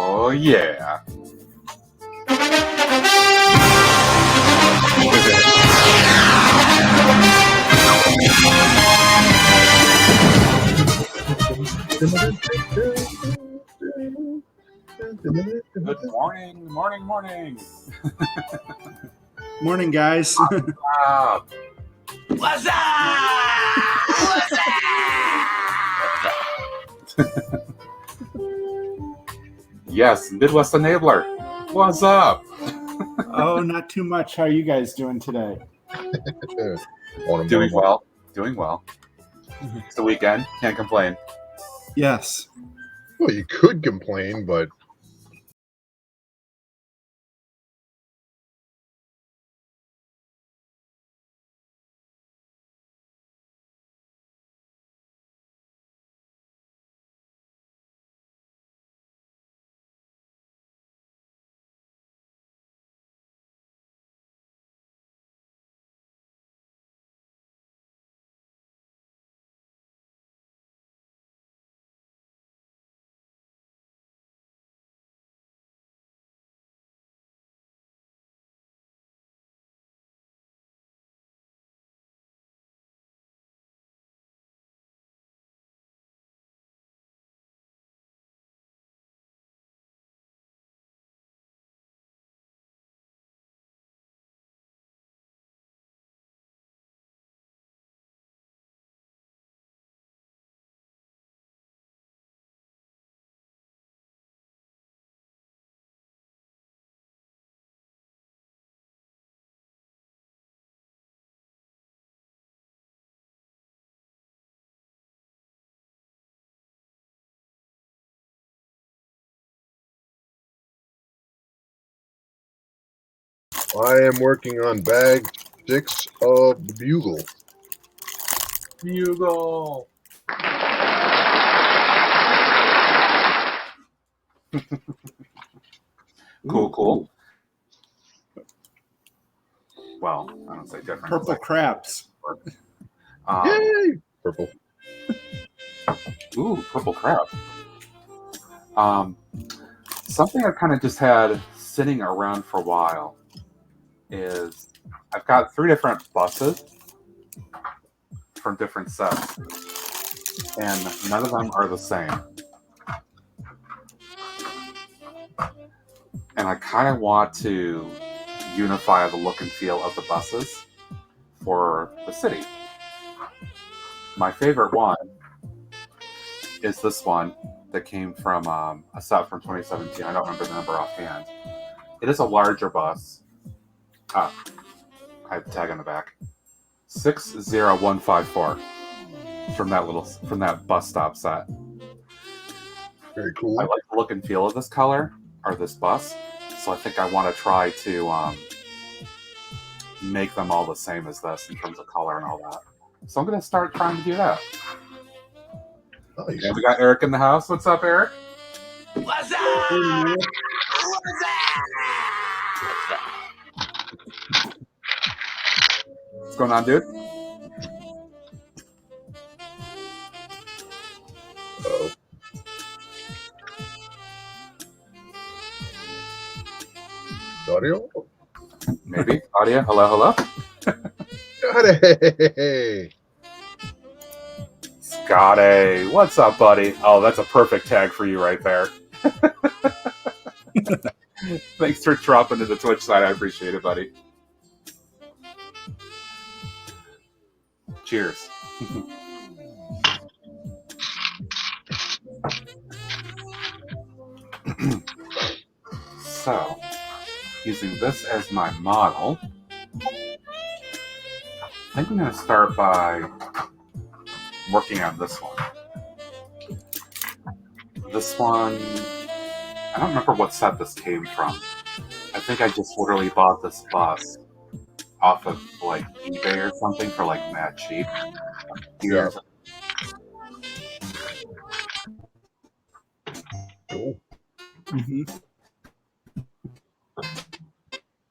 Oh, yeah. Good morning, morning. Morning, guys. Wow. What's up? What's up? Yes, Midwest Enabler. What's up? Oh, not too much. How are you guys doing today? Doing well. It's the weekend. Can't complain. Yes. Well, you could complain, but I am working on bag 6 of the Bugle. Bugle. Cool. Well, I don't say different. Purple crabs. Yay! Purple. Ooh, purple crab. Something I've kind of just had sitting around for a while is I've got 3 different buses from different sets, and none of them are the same. And I kind of want to unify the look and feel of the buses for the city. My favorite one is this one that came from a set from 2017. I don't remember the number offhand. It is a larger bus. I have the tag on the back. 60154 from that bus stop set. Very cool. I like the look and feel of this color or this bus, so I think I want to try to make them all the same as this in terms of color and all that. So I'm going to start trying to do that. Nice. And we got Eric in the house. What's up, Eric? What's up? What's up? What's going on, dude? Uh-oh. Audio? Maybe. Audio. Hello. Hey! Scotty. What's up, buddy? Oh, that's a perfect tag for you right there. Thanks for dropping to the Twitch side. I appreciate it, buddy. Cheers. So, using this as my model, I think I'm going to start by working on this one. This one, I don't remember what set this came from. I think I just literally bought this bus off of like eBay or something for like mad cheap. Yeah. Cool. Mm-hmm.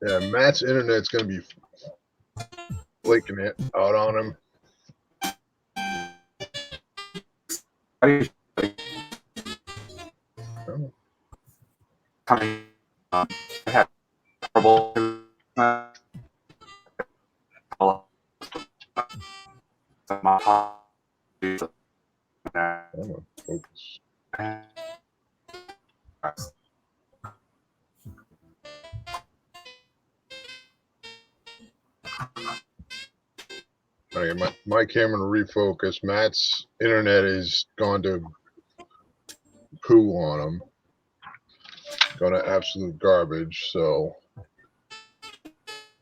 Yeah, Matt's internet's going to be flaking it out on him. Oh. coming. I had trouble. Oh, focus. All right, my camera to refocus. Matt's internet is going to poo on him. Going to absolute garbage. So,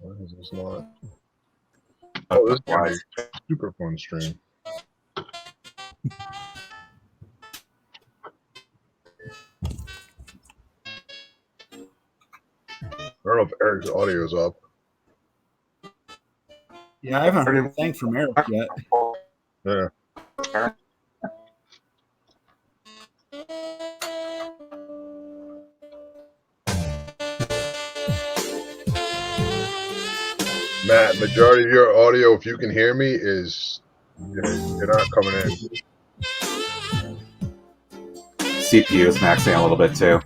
why is this not? Oh, this is going to be a super fun stream. I don't know if Eric's audio is up. Yeah, I haven't heard a thing from Eric yet. Yeah. Matt, majority of your audio, if you can hear me, is you're not coming in. CPU is maxing a little bit too.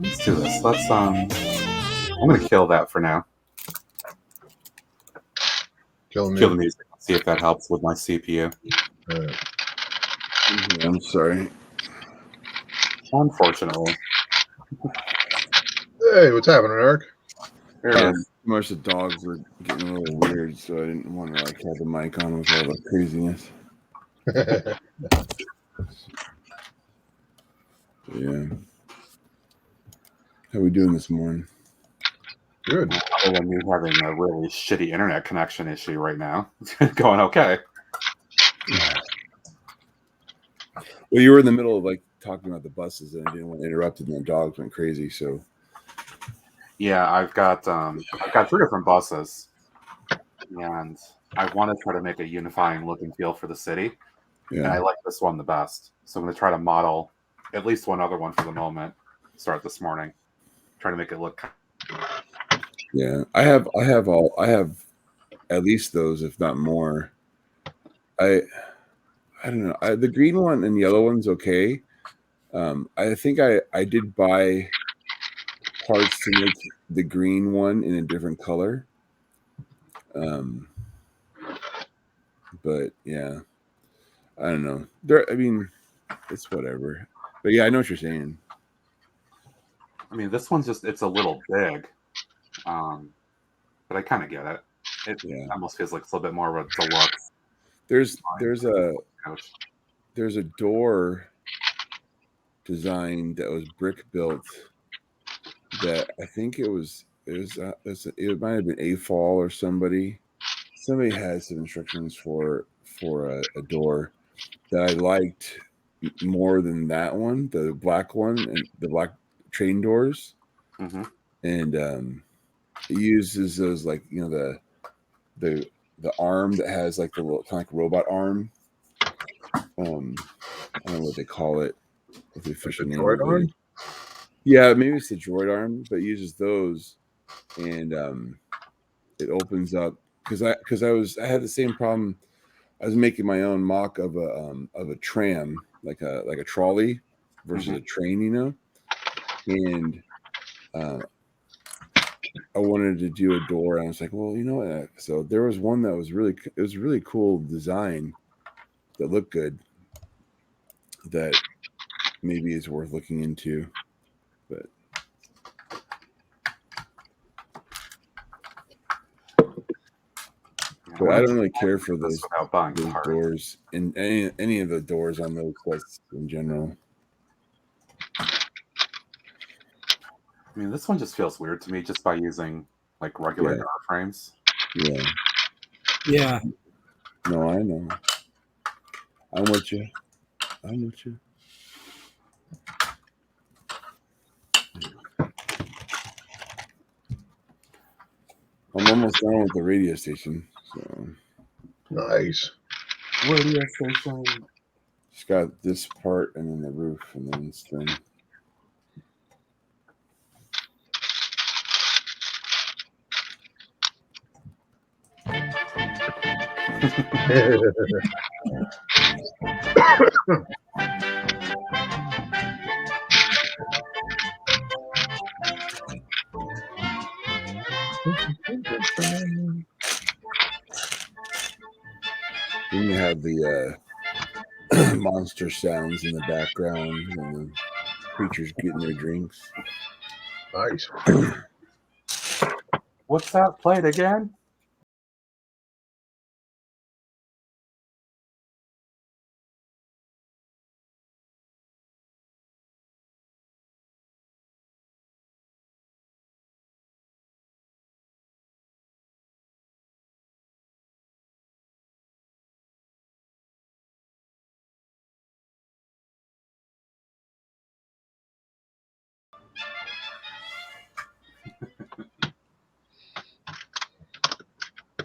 Let's do this. Let's I'm gonna kill that for now. Kill Kill the me. music. See if that helps with my CPU. Yeah. I'm sorry. Unfortunately. Hey, what's happening, Eric? There it is. Most of the dogs were getting a little weird, so I didn't want to like have the mic on with all the craziness. So, yeah. How we doing this morning? Good. Other than me having a really shitty internet connection issue right now. Going okay. Well, you were in the middle of like talking about the buses, and I didn't want to interrupt, and the dogs went crazy. So Yeah, I've got 3 different buses, and I want to try to make a unifying look and feel for the city. And I yeah, like this one the best. So I'm going to try to model at least one other one for the moment. Start this morning. Try to make it look. yeah. I have at least those, if not more. I don't know. The green one and yellow one's okay. I think I did buy parts to make the green one in a different color. But yeah, I don't know. I mean, it's whatever. But yeah, I know what you're saying. I mean, this one's it's a little big, but I kind of get it. It almost feels like it's a little bit more of a deluxe. There's couch. a door design that was brick built that I think it might have been a fall or somebody had some instructions for a door that I liked more than that one, the black one, and the black train doors. Mm-hmm. And it uses those, like, you know, the arm that has like the little kind of like robot arm. I don't know what they call it, what the official name droid of it arm? is. Yeah, maybe it's the droid arm, but it uses those, and it opens up because I had the same problem. I was making my own mock of a tram, like a trolley versus a train, you know, and I wanted to do a door, and I was like, well, you know what? So there was one that was really cool design that looked good, that maybe is worth looking into, but I don't really care for those doors and any of the doors on those sets in general. I mean, this one just feels weird to me just by using like regular door frames. Yeah. Yeah. No, I know. I'm with you. I'm almost done with the radio station. So Nice. Radio station. Just got this part and then the roof, and then it's done. Then you have the monster sounds in the background and the creatures getting their drinks. Nice. What's that? Play it again?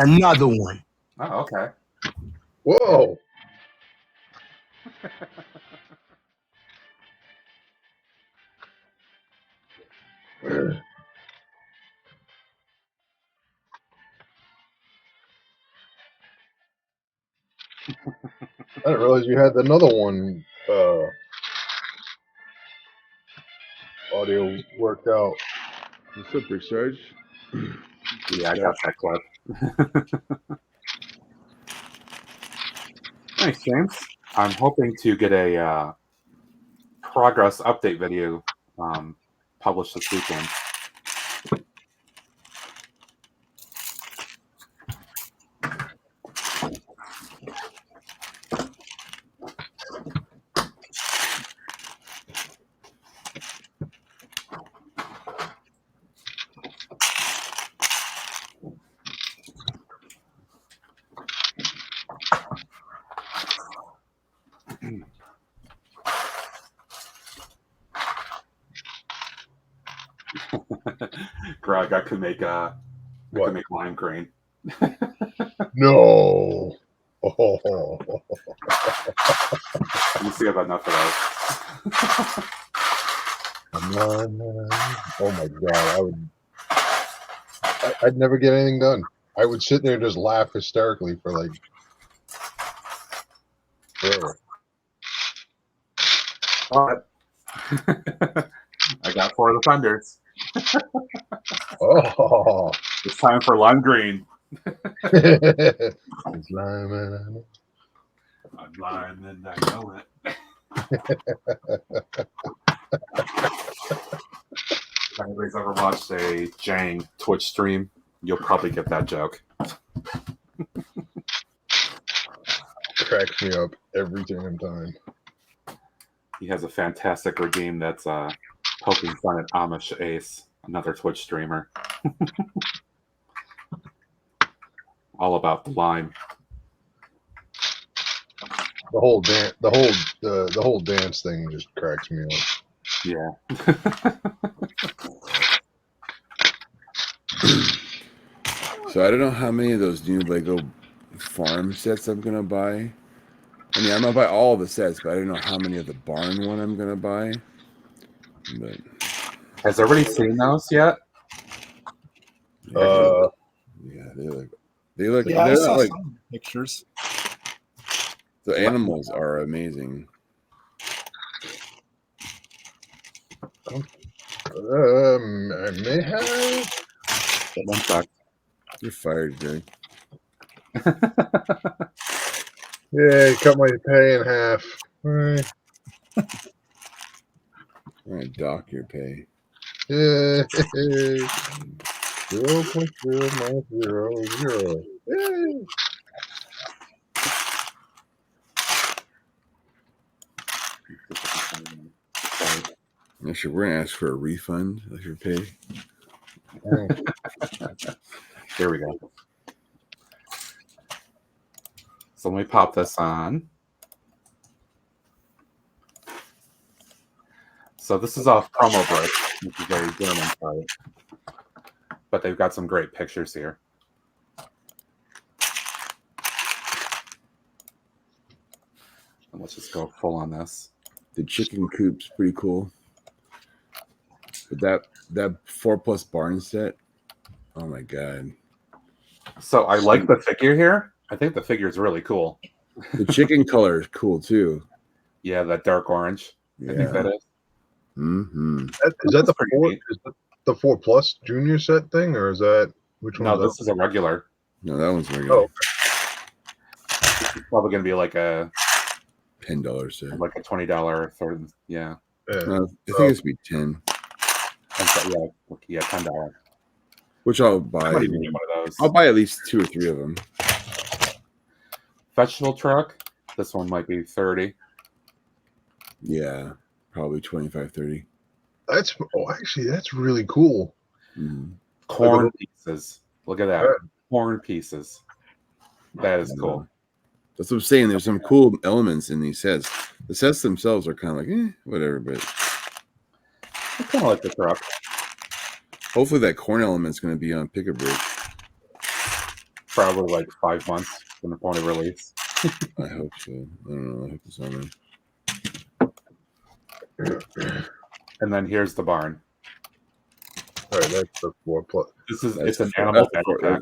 Another one. Oh, okay. Whoa. I didn't realize you had another one audio worked out. What's up, Big Sarge? Yeah, I got that clip. Thanks, James. I'm hoping to get a progress update video published this weekend. Greg, I could make lime green. No. Oh. You see about enough of those. Oh my god! I'd never get anything done. I would sit there and just laugh hysterically for like forever. But I got 4 of the thunders. Oh, It's time for lime green. it's lime. I'm lime and I know it. If anybody's ever watched a Jang Twitch stream, you'll probably get that joke. Cracks me up every damn time. He has a fantastic redeem that's poking fun at Amish Ace, another Twitch streamer. All about the lime. The whole dance thing just cracks me up. Yeah. So I don't know how many of those new Lego farm sets I'm gonna buy. I mean, I'm gonna buy all the sets, but I don't know how many of the barn one I'm gonna buy. But Has everybody seen those yet? yeah, they look. Yeah, I They're saw not like some pictures. the animals are amazing. I may have. One sec. You're fired, Greg. Yeah, cut my pay in half. All right. All right, dock your pay. Yeah. 0.0900. Yay. Actually, we're gonna ask for a refund of your pay. Here we go. So let me pop this on. So this is off Promo Break, which is very German site. But they've got some great pictures here. And let's just go full on this. The chicken coop's pretty cool. But that 4+ barn set, oh my god. So I like the figure here. I think the figure is really cool. The chicken color is cool too. Yeah, that dark orange. I think that is. Mm-hmm. Is that the pretty 4? neat. Is that the 4+ junior set thing, or is that which No, one's this is a regular. No, that one's regular. Oh, It's probably going to be like a $10 set. $20 third. Yeah, yeah. No, I think it's be 10, and so, yeah, $10. which I'll I buy. might even get one of those. I'll buy at least 2 or 3 of them. Vegetable truck. This one might be 30. Yeah, probably 25, 30. Actually, that's really cool. Mm-hmm. Corn pieces. Look at that. Yeah. Corn pieces. That is cool. That's what I'm saying. There's some cool elements in these sets. The sets themselves are kind of like, whatever, but I kind of like the truck. hopefully that corn element's going to be on Pick a Brick. Probably like 5 months from the point of release. I hope so. I don't know. I hope it's on there. And then here's the barn. All right, that's the 4+. It's an animal battle pack.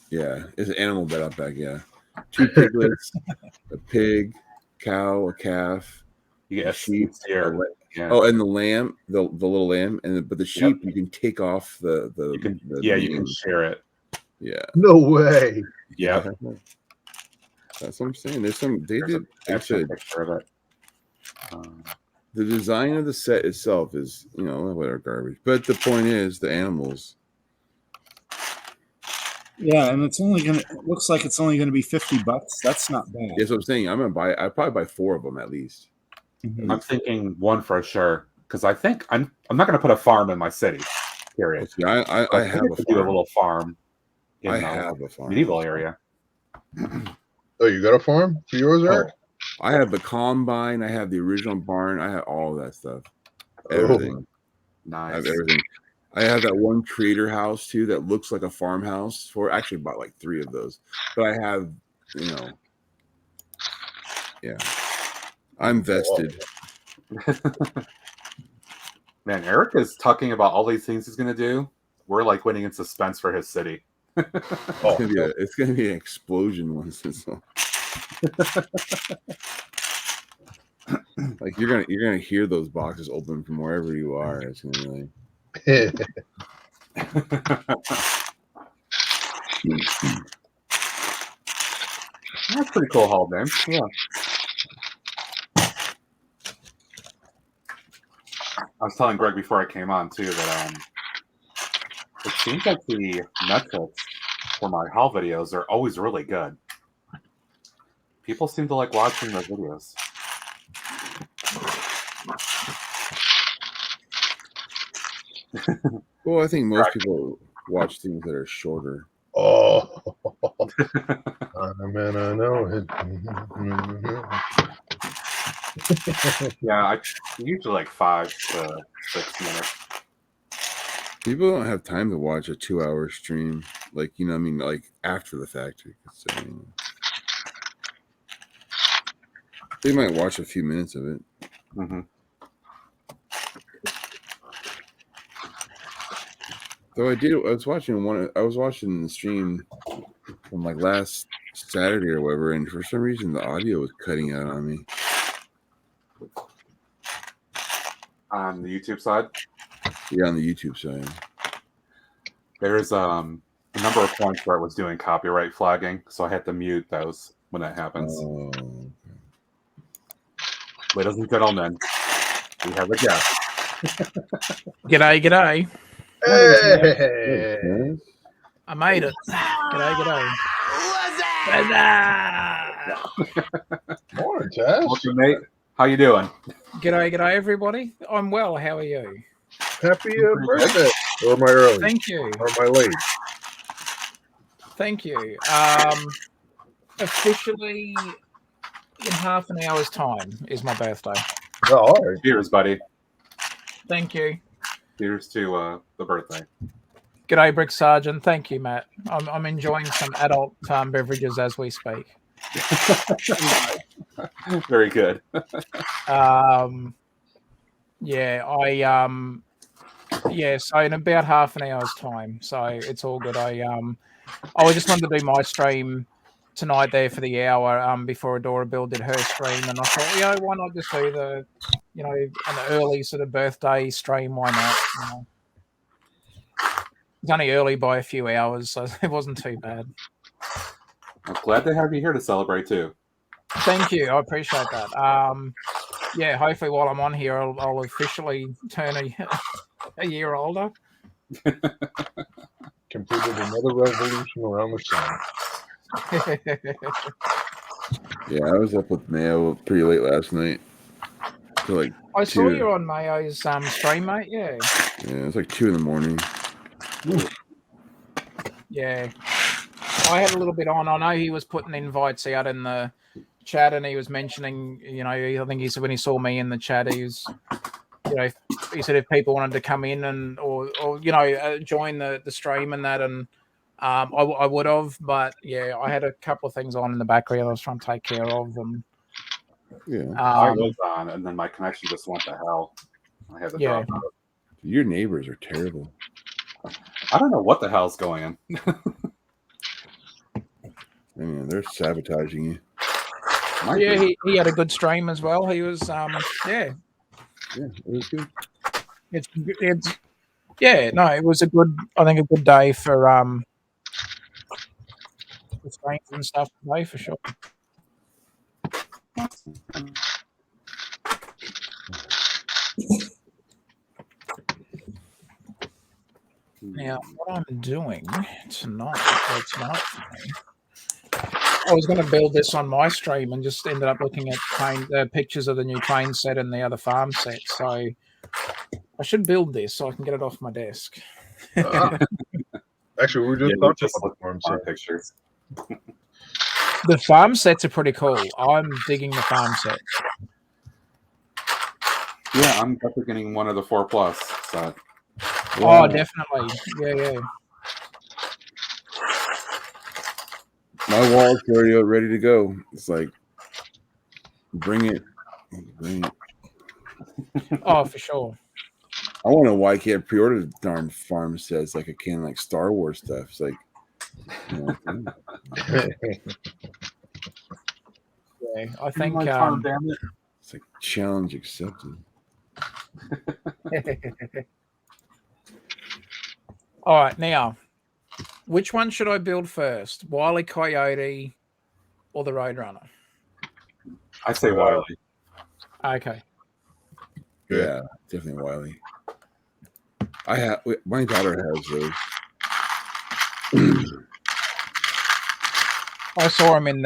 Yeah, it's an animal battle pack. Yeah, 2 piglets, a pig, cow, a calf, You get a sheep, steer. Yeah. Oh, and the lamb, the little lamb, but the sheep you can take off the You can mane. share it. Yeah. No way. Yeah. That's what I'm saying. There's some they There's did. an Like I actual said, picture of it. the design of the set itself is, whatever garbage. But the point is the animals. Yeah, and it looks like it's only gonna be $50. That's not bad. That's what I'm saying. I'd probably buy 4 of them at least. Mhm. I'm thinking 1 for sure because I think I'm not going to put a farm in my city. Period. See, I have a do a farm. little farm in I the have a farm. medieval area. Oh, you got a farm for yours, Eric? I have the combine. I have the original barn. I have all that stuff. Oh. Everything. Nice. I have everything. I have that one creator house too that looks like a farmhouse. Actually bought like 3 of those. But I have, yeah. I'm vested. Man, Eric is talking about all these things he's going to do. We're like waiting in suspense for his city. It's gonna be an explosion once it's on. Like you're gonna hear those boxes open from wherever you are. It's gonna be like That's pretty cool haul, man. Yeah. I was telling Greg before I came on too that it seems like the metrics for my haul videos are always really good. People seem to like watching those videos. well, I think most people watch things that are shorter. Oh, man, I know it. Yeah, I usually like 5 to 6 minutes. People don't have time to watch a 2-hour stream, like like after the fact. So, they might watch a few minutes of it. Mm-hmm. Though I was watching the stream from like last Saturday or whatever, and for some reason the audio was cutting out on me. On the YouTube side? Yeah, on the YouTube side. There's a number of points where it was doing copyright flagging, so I had to mute those when that happens. Oh. Ladies and gentlemen, we have a guest. G'day. Hey! I made it. G'day. Morning, Taz. Welcome, mate. How you doing? G'day, everybody. I'm well. How are you? Happy birthday. Or am I early? Thank you. Or am I late? Thank you. Officially, in half an hour's time is my birthday. Oh, all right. Cheers, buddy. Thank you. Cheers to the birthday. G'day, Brick Sergeant. Thank you, Matt. I'm enjoying some adult beverages as we speak. Very good. So in about half an hour's time. So it's all good. I just wanted to do my stream tonight there for the hour before Adora Bill did her stream, and I thought, why not just do the, an early sort of birthday stream? Why not? It's only early by a few hours, so it wasn't too bad. I'm glad to have you here to celebrate too. Thank you, I appreciate that. Hopefully while I'm on here, I'll officially turn a year older. Completed another revolution around the sun. Yeah, I was up with Mayo pretty late last night. Till like I saw 2. you on Mayo's stream, mate. Yeah. Yeah, it was like 2 in the morning. Yeah. I had a little bit on. I know he was putting invites out in the chat, and he was mentioning, I think he said when he saw me in the chat, he was, he said if people wanted to come in and or join the stream and that, and I would have, but yeah, I had a couple of things on in the background I was trying to take care of, and Yeah. I was on, and then my connection just went to hell. I had to drop out. Your neighbors are terrible. I don't know what the hell's going on. I mean, they're sabotaging you. He had a good stream as well. He was Yeah, it was good. it was a good day for streams and stuff today for sure. Now, what I'm doing tonight, I was going to build this on my stream and just ended up looking at pictures of the new train set and the other farm set. So I should build this so I can get it off my desk. Actually, we were just talking about the farm set pictures. The farm sets are pretty cool. I'm digging the farm set. Yeah, I'm definitely getting one of the 4+ set. Yeah. Oh, definitely. Yeah. My wall's already ready to go. It's like, bring it. Oh, for sure. I want to know why I can't pre-order the darn farm sets like I can like Star Wars stuff. It's like, yeah, I think it's like challenge accepted. All right, now, which one should I build first? Wile E. Coyote or the Roadrunner? I say Wiley. Okay. Yeah, definitely Wiley. My daughter has those. I saw him in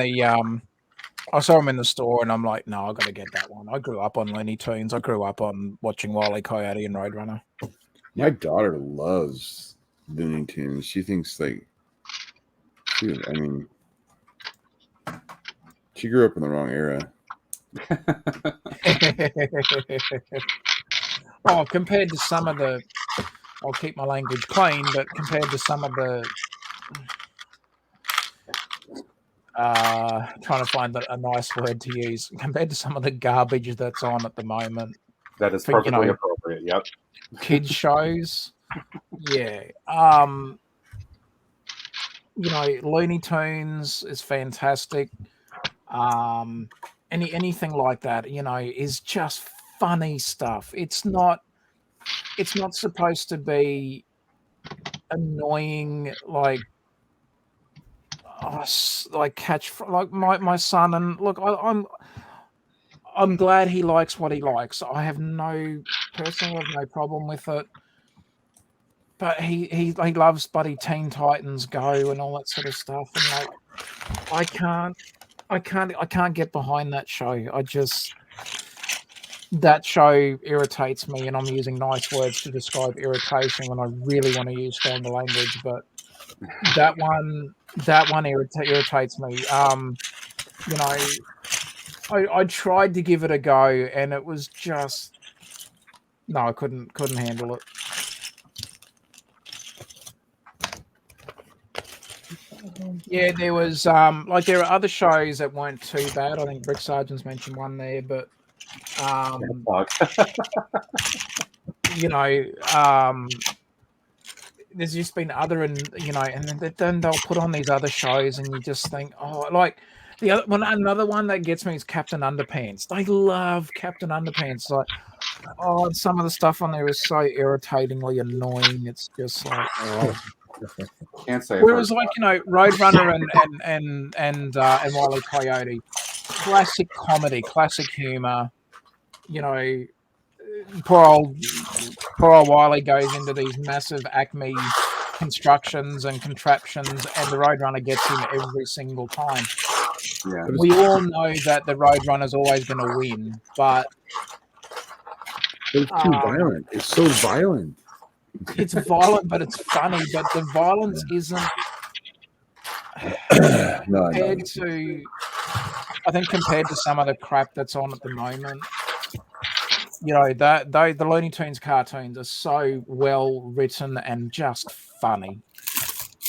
the store, and I'm like, no, I got to get that one. I grew up on Looney Tunes. I grew up on watching Wile E. Coyote and Roadrunner. My daughter loves Looney Tunes. She thinks like, she grew up in the wrong era. Oh, compared to some of the, I'll keep my language clean, but compared to some of the, trying to find a nice word to use, compared to some of the garbage that's on at the moment. That is perfectly appropriate. Yep. Kids shows. Yeah. Looney Tunes is fantastic. Anything like that, is just funny stuff. It's not supposed to be annoying, like my son. And look, I'm glad he likes what he likes. I have no problem with it. But he loves bloody Teen Titans Go and all that sort of stuff. And like, I can't get behind that show. That show irritates me, and I'm using nice words to describe irritation when I really want to use stronger language. But that one irritates me. I tried to give it a go, and it was just no, I couldn't handle it. Yeah, there was there are other shows that weren't too bad. I think Brick Sargent's mentioned one there, but there's just been other, and then they'll put on these other shows, and you just think, oh, like the other one. Another one that gets me is Captain Underpants. They love Captain Underpants. Like, oh, and some of the stuff on there is so irritatingly annoying. It's just like, oh. Can't say. Whereas, like, Roadrunner and Wile E. Coyote, classic comedy, classic humor. Poor old Wiley goes into these massive Acme constructions and contraptions, and the Roadrunner gets him every single time. Yeah. We all know that the Roadrunner's always going to win, but it's too violent. It's so violent. It's violent, but it's funny. But the violence isn't compared to, I think, compared to some of the crap that's on at the moment. The Looney Tunes cartoons are so well written and just funny.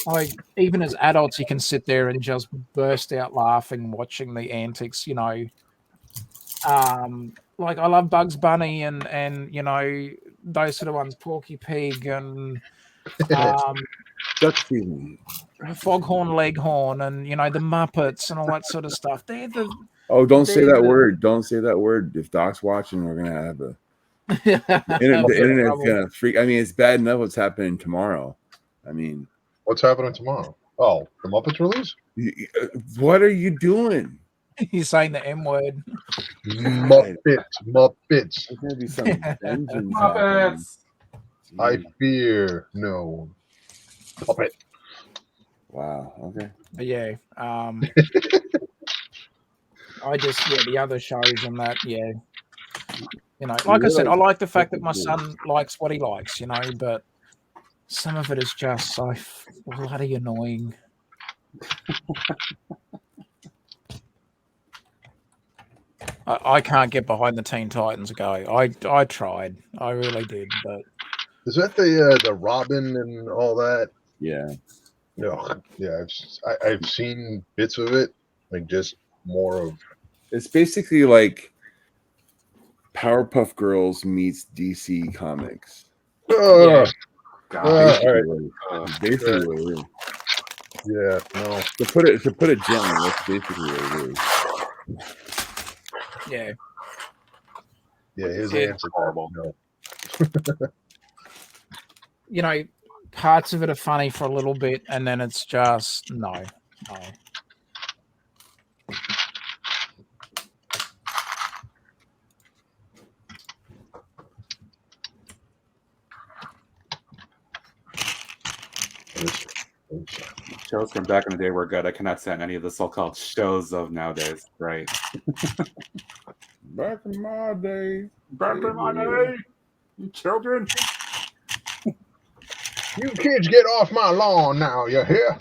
Like, even as adults, you can sit there and just burst out laughing watching the antics. Like, I love Bugs Bunny and those sort of ones, Porky Pig and Foghorn Leghorn and the Muppets and all that sort of stuff. Don't say that word. Don't say that word. If Doc's watching, we're gonna have the internet's gonna freak. I mean, it's bad enough what's happening tomorrow. I mean, what's happening tomorrow? Oh, the Muppets release? What are you doing? He's saying the M word. Muppets. There's gonna be some vengeance happening. I fear no puppet. Wow. Okay. Yeah. The other shows and that. Yeah. Like I said, I like the fact that my son likes what he likes. But some of it is just so bloody annoying. I can't get behind the Teen Titans Go. I tried. I really did. But is that the Robin and all that? Yeah. No. Yeah. I've seen bits of it. Like just more of. It's basically like Powerpuff Girls meets DC Comics. Yeah. Basically what it is. Yeah, no. To put it gently, that's basically what it is. Yeah. Yeah, his answer horrible. No. Parts of it are funny for a little bit, and then it's just no. Shows from back in the day were good. I cannot stand any of the so-called shows of nowadays. Right. Back in my day. You children. You kids get off my lawn now, you hear?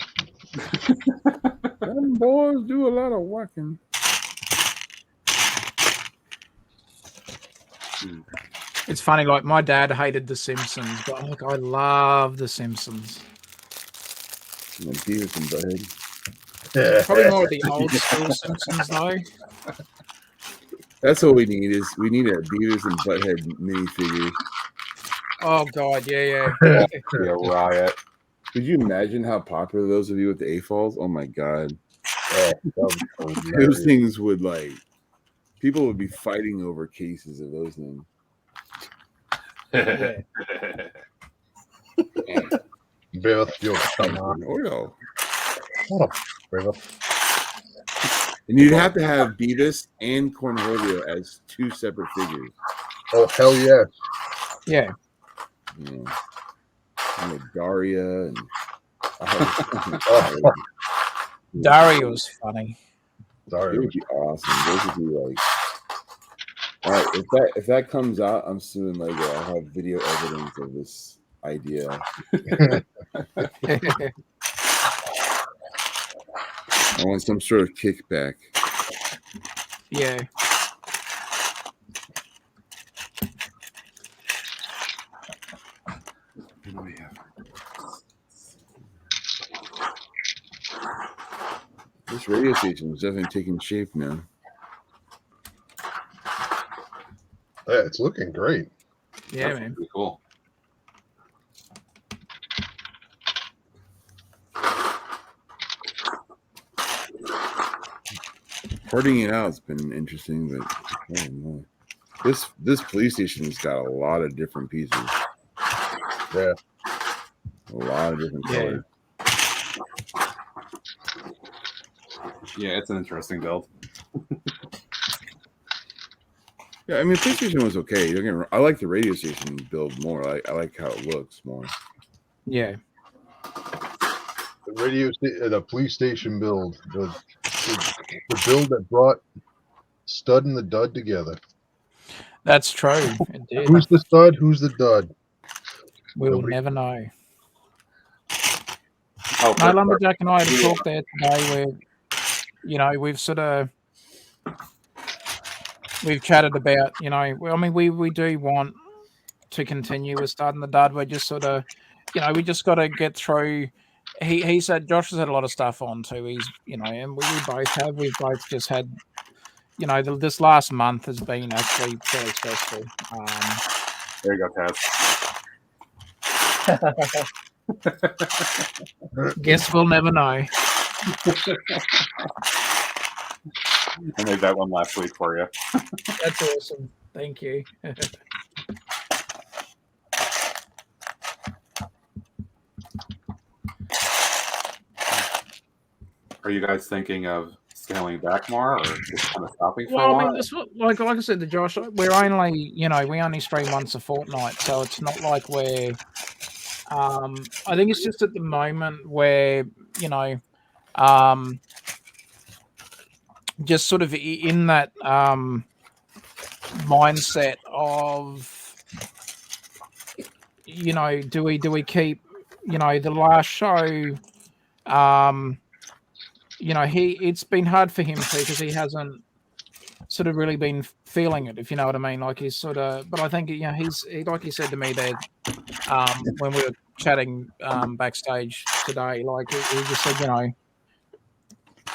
Them boys do a lot of walking. It's funny, like my dad hated The Simpsons, but like I love The Simpsons. Beavis and Butthead. Probably more of the old school Simpsons though. That's what we need. We need a Beavis and Butthead minifigure. Oh god, yeah. Be a riot. Could you imagine how popular those would be with the AFOLs? Oh my god. Those things would people would be fighting over cases of those things. Yeah. Beth, you're Oil. What up, Beth? And you'd have to have Beavis and Cornholio as two separate figures. Oh hell yeah! Yeah. And Daria and Daria was funny. Daria would be awesome. Those would be all right. If that comes out, I'm suing Lego. I'll have video evidence of this idea. I want some sort of kickback. Yeah. This radio station is definitely taking shape now. Yeah, it's looking great. Yeah, That's man. pretty cool. Porting it out has been interesting, but oh no. This police station's got a lot of different pieces. Yeah. A lot of different Yeah. colors. Yeah, it's an interesting build. Yeah, I mean, police station was okay. Don't get me wrong. I like the radio station build more. I like how it looks more. Yeah. The police station build, the build that brought Stud and the Dud together. That's true. It did. Who's the stud? Who's the dud? We'll Nobody- never know. Oh, No, Lumberjack and I had a talk there today where, you know, we've chatted about, you know, I mean, we do want to continue with Stud and the Dud. We're just sort of, you know, we just got to get through. He said Josh has had a lot of stuff on too. He's, you know, and we both have. We've both just had, you know, this last month has been actually fairly stressful. there you go, Taz. Guess we'll never know. I made that one last week for you. That's awesome. Thank you. Are you guys thinking of scaling back more, or just kind of stopping for a Well, I while? mean, this, like I said to Josh, we're only, you know, we only stream once a fortnight, so it's not like we're. I think it's just at the moment where, you know, just sort of in that mindset of, you know, do we keep, you know, the last show, you know, it's been hard for him too because he hasn't sort of really been feeling it, if you know what I mean. Like he's sort of, but I think, you know, he like he said to me there when we were chatting backstage today, like he just said, you know,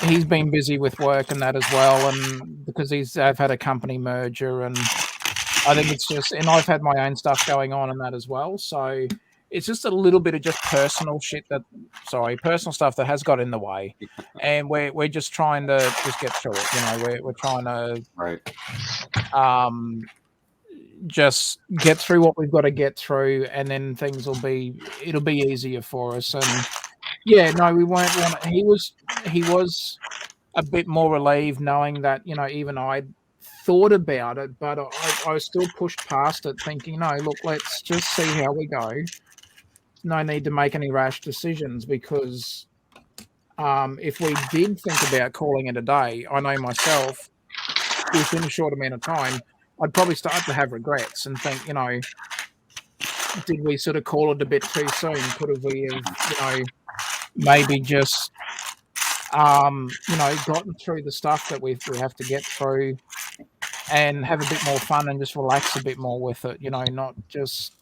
he's been busy with work and that as well, and because I've had a company merger, and I think it's just, and I've had my own stuff going on and that as well, so it's just a little bit of just personal stuff that has got in the way, and we're just trying to just get through it. You know, we're trying to just get through what we've got to get through, and then it'll be easier for us. And yeah, no, we won't want. He was a bit more relieved knowing that, you know, even I thought about it, but I still pushed past it, thinking, no, look, let's just see how we go. No need to make any rash decisions, because if we did think about calling it a day, I know myself, within a short amount of time, I'd probably start to have regrets and think, you know, did we sort of call it a bit too soon? Could we have, you know, maybe just, you know, gotten through the stuff that we have to get through and have a bit more fun and just relax a bit more with it, you know, not just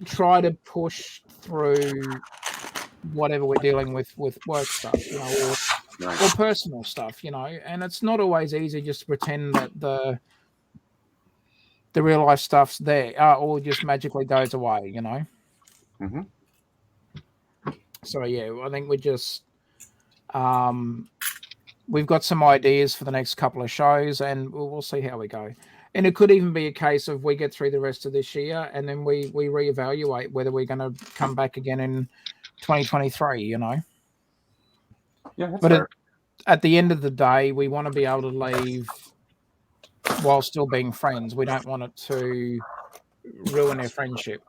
try to push through whatever we're dealing with work stuff, you know, or personal stuff, you know. And it's not always easy just to pretend that the real life stuff's there or just magically goes away, you know. Mm-hmm. So yeah, I think we just we've got some ideas for the next couple of shows, and we'll see how we go. And it could even be a case of we get through the rest of this year, and then we reevaluate whether we're going to come back again in 2023. You know. Yeah, that's but fair. At the end of the day, we want to be able to leave while still being friends. We don't want it to ruin our friendship.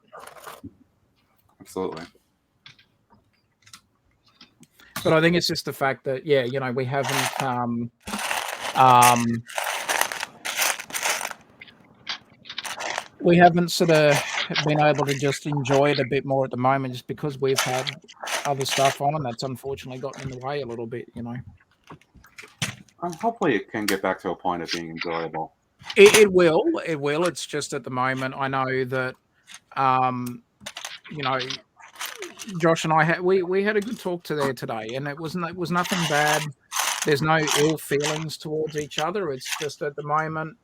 Absolutely. But I think it's just the fact that, yeah, you know, we haven't sort of been able to just enjoy it a bit more at the moment, just because we've had other stuff on, and that's unfortunately gotten in the way a little bit, you know. Hopefully it can get back to a point of being enjoyable. It will. It's just at the moment, I know that, you know, Josh and I had we had a good talk today, and it was nothing bad. There's no ill feelings towards each other. It's just at the moment,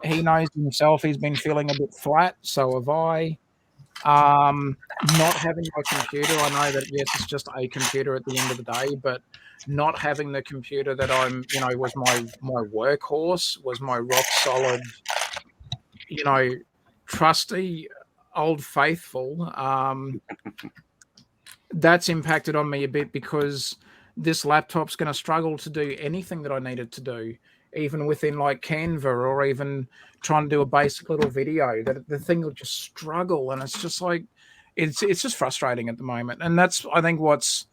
he knows himself, he's been feeling a bit flat. So have I. Not having my computer, I know that yes, it's just a computer at the end of the day, but not having the computer that I'm, was my workhorse, was my rock solid, trusty, old faithful. That's impacted on me a bit because this laptop's going to struggle to do anything that I need it to do, even within like Canva or even trying to do a basic little video. That the thing will just struggle, and it's just like it's just frustrating at the moment, and that's I think what's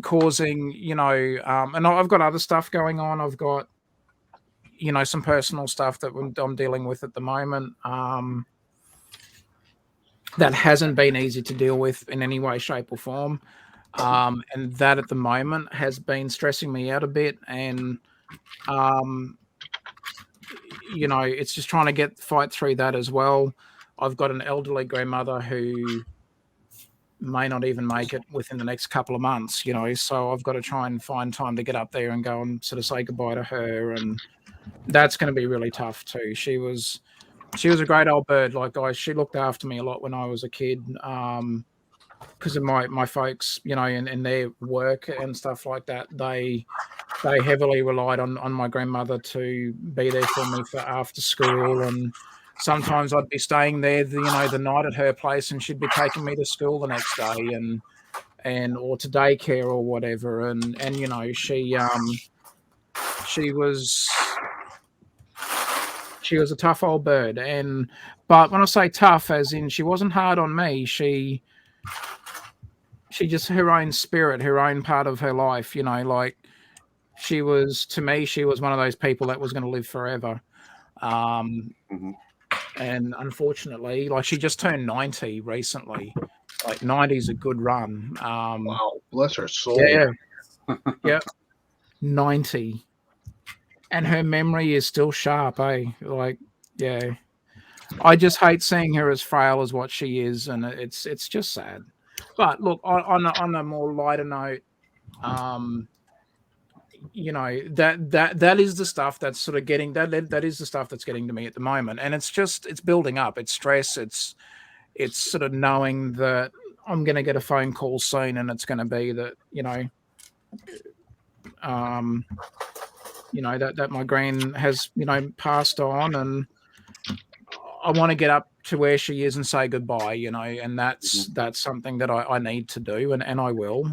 causing and I've got other stuff going on. I've got some personal stuff that I'm dealing with at the moment. That hasn't been easy to deal with in any way, shape, or form. And that at the moment has been stressing me out a bit. And, it's just trying to fight through that as well. I've got an elderly grandmother who may not even make it within the next couple of months, so I've got to try and find time to get up there and go and sort of say goodbye to her. And that's going to be really tough too. She was a great old bird. Like, guys, she looked after me a lot when I was a kid, because of my folks, and their work and stuff like that. They heavily relied on my grandmother to be there for me for after school, and sometimes I'd be staying there, the night at her place, and she'd be taking me to school the next day, and or to daycare or whatever, and she was a tough old bird. But when I say tough, as in she wasn't hard on me, she just her own spirit, her own part of her life, like she was, to me, she was one of those people that was going to live forever. And unfortunately, like, she just turned 90 recently. Like, 90 is a good run. Wow, bless her soul. Yeah. Yeah. 90. And her memory is still sharp, eh? Like, yeah. I just hate seeing her as frail as what she is, and it's just sad. But look, on a more lighter note, that is the stuff that's sort of getting that is the stuff that's getting to me at the moment, and it's building up. It's stress. It's sort of knowing that I'm going to get a phone call soon, and it's going to be that that my gran has passed on, and I want to get up to where she is and say goodbye, and that's something that I need to do, and I will.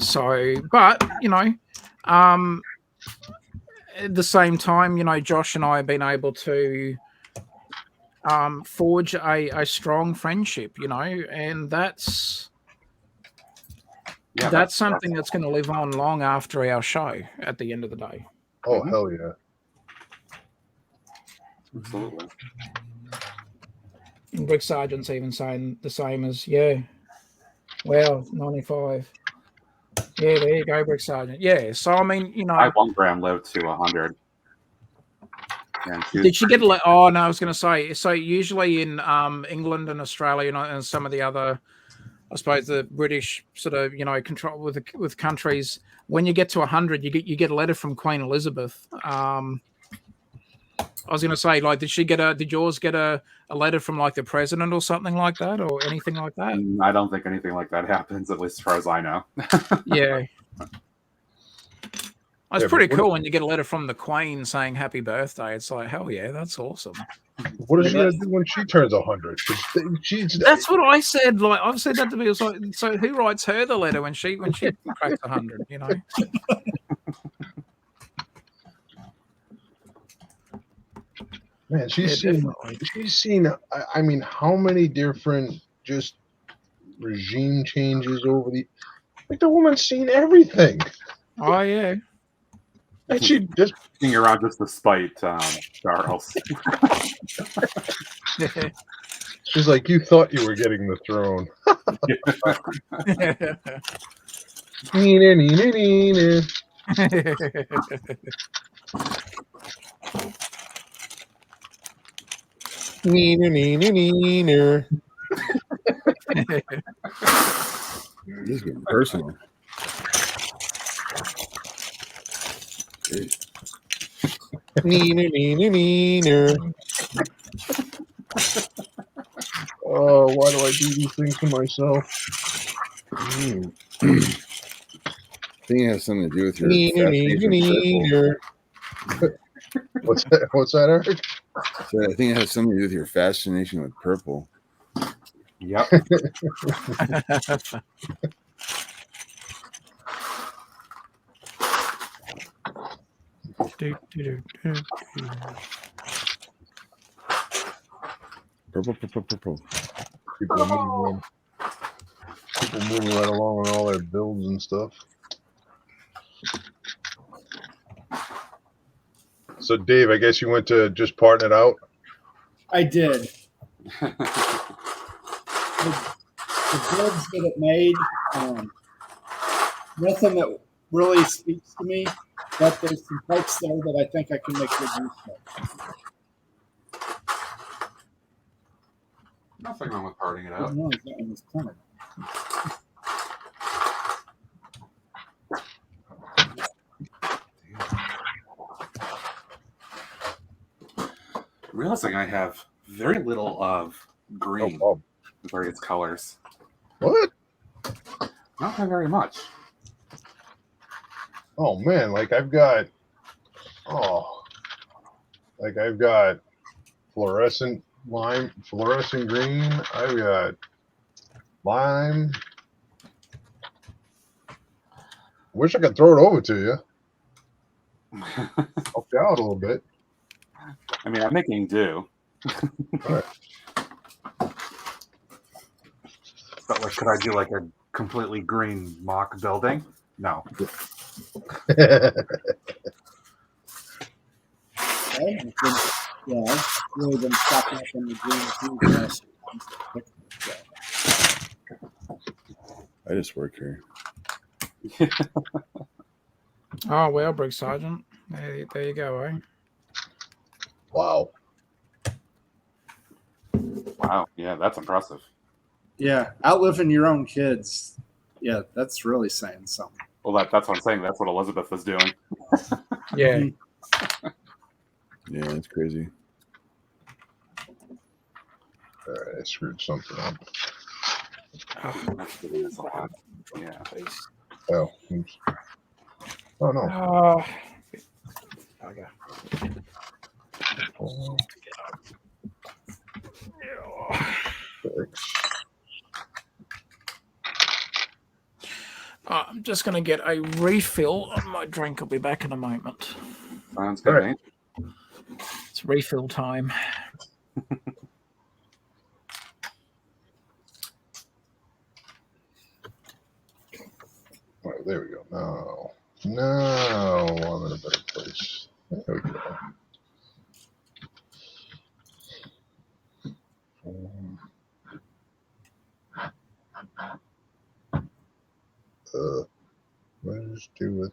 But at the same time, Josh and I have been able to forge a strong friendship, and that's something that's going to live on long after our show at the end of the day. Oh, hell yeah. Absolutely. And Rick Sargent's even saying the same as, well, 95. Yeah, there you go, Rick Sargent. Yeah, so I mean, I one gram lived to 100. Did she get oh no, I was going to say, so usually in England and Australia and some of the other, I suppose, the British sort of control with countries, when you get to 100, you get a letter from Queen Elizabeth. I was going to say, like, did yours get a letter from like the president or something like that, or anything like that? I don't think anything like that happens, at least as far as I know. Yeah. It's pretty cool when you get a letter from the Queen saying happy birthday. It's like, hell yeah, that's awesome. What is she going to do when she turns 100? That's what I said. Like, I've said that to me. Like, so who writes her the letter when she cracks 100? Man, she's seen. I mean, how many different just regime changes over the woman's seen everything. Oh yeah. And she just being around just to spite Charles. She's like, you thought you were getting the throne. Neener, neener, neener. Neener, neener. This is getting personal. Neener, neener, neener. Oh, why do I do these things to myself? I think it has something to do with your fascination with purple. What's that? What's that, Eric? So I think it has something to do with your fascination with purple. Yep. Purple. People moving right along with all their builds and stuff. So, Dave, I guess you went to just parting it out? I did. The builds that it made, nothing that really speaks to me, but there's some parts there that I think I can make good use of. Nothing wrong with parting it out. No, that one was printed. Realizing I have very little of green, various colors. What? Not very much. Oh man, I've got fluorescent green. I've got lime. Wish I could throw it over to you. Help you out a little bit. I mean, I'm making do. All right. But could I do a completely green mock building? No. Yeah, I've really been stocking up on the green too. I just work here. Oh, well, Briggs Sergeant. There you go, eh? Wow. Wow. Yeah, that's impressive. Yeah, outliving your own kids. Yeah, that's really saying something. Well, that's what I'm saying. That's what Elizabeth is doing. Yeah. Yeah, that's crazy. All right, I screwed something up. That's giving us a lot. Yeah. Oh, oops. Oh no. Okay. I'm just going to get a refill on my drink. I'll be back in a moment. Sounds good, Right. mate. It's refill time. All right, there we go. Now I'm in a better place. There we go. Let's do it.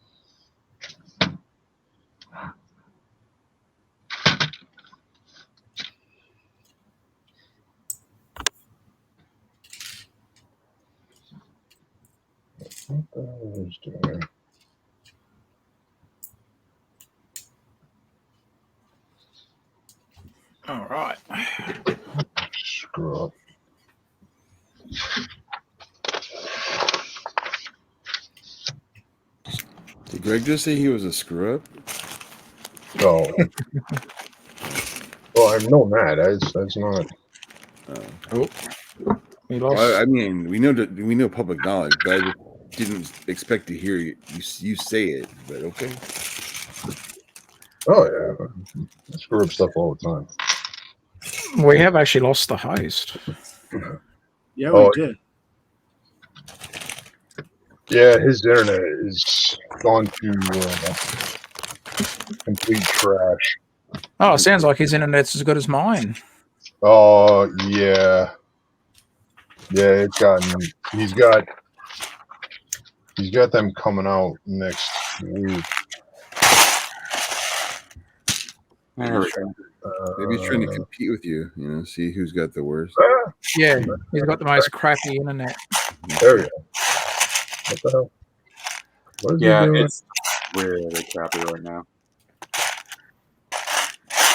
What the hell is doing? All right. Screw up. Did Greg just say he was a screw up? Oh. Well, I've known that. That's not. We lost. Well, I mean, we know public knowledge, but I just didn't expect to hear you say it. But okay. Oh yeah, I screw up stuff all the time. We have actually lost the host. Yeah, we did. Yeah, his internet is gone to complete trash. Oh, it sounds like his internet's as good as mine. Oh yeah, it's gotten. He's got them coming out next week. There we go. Maybe he's trying to compete with you. See who's got the worst. Yeah, he's got the most crappy internet. There we go. What the hell? What is he doing? It's really crappy right now.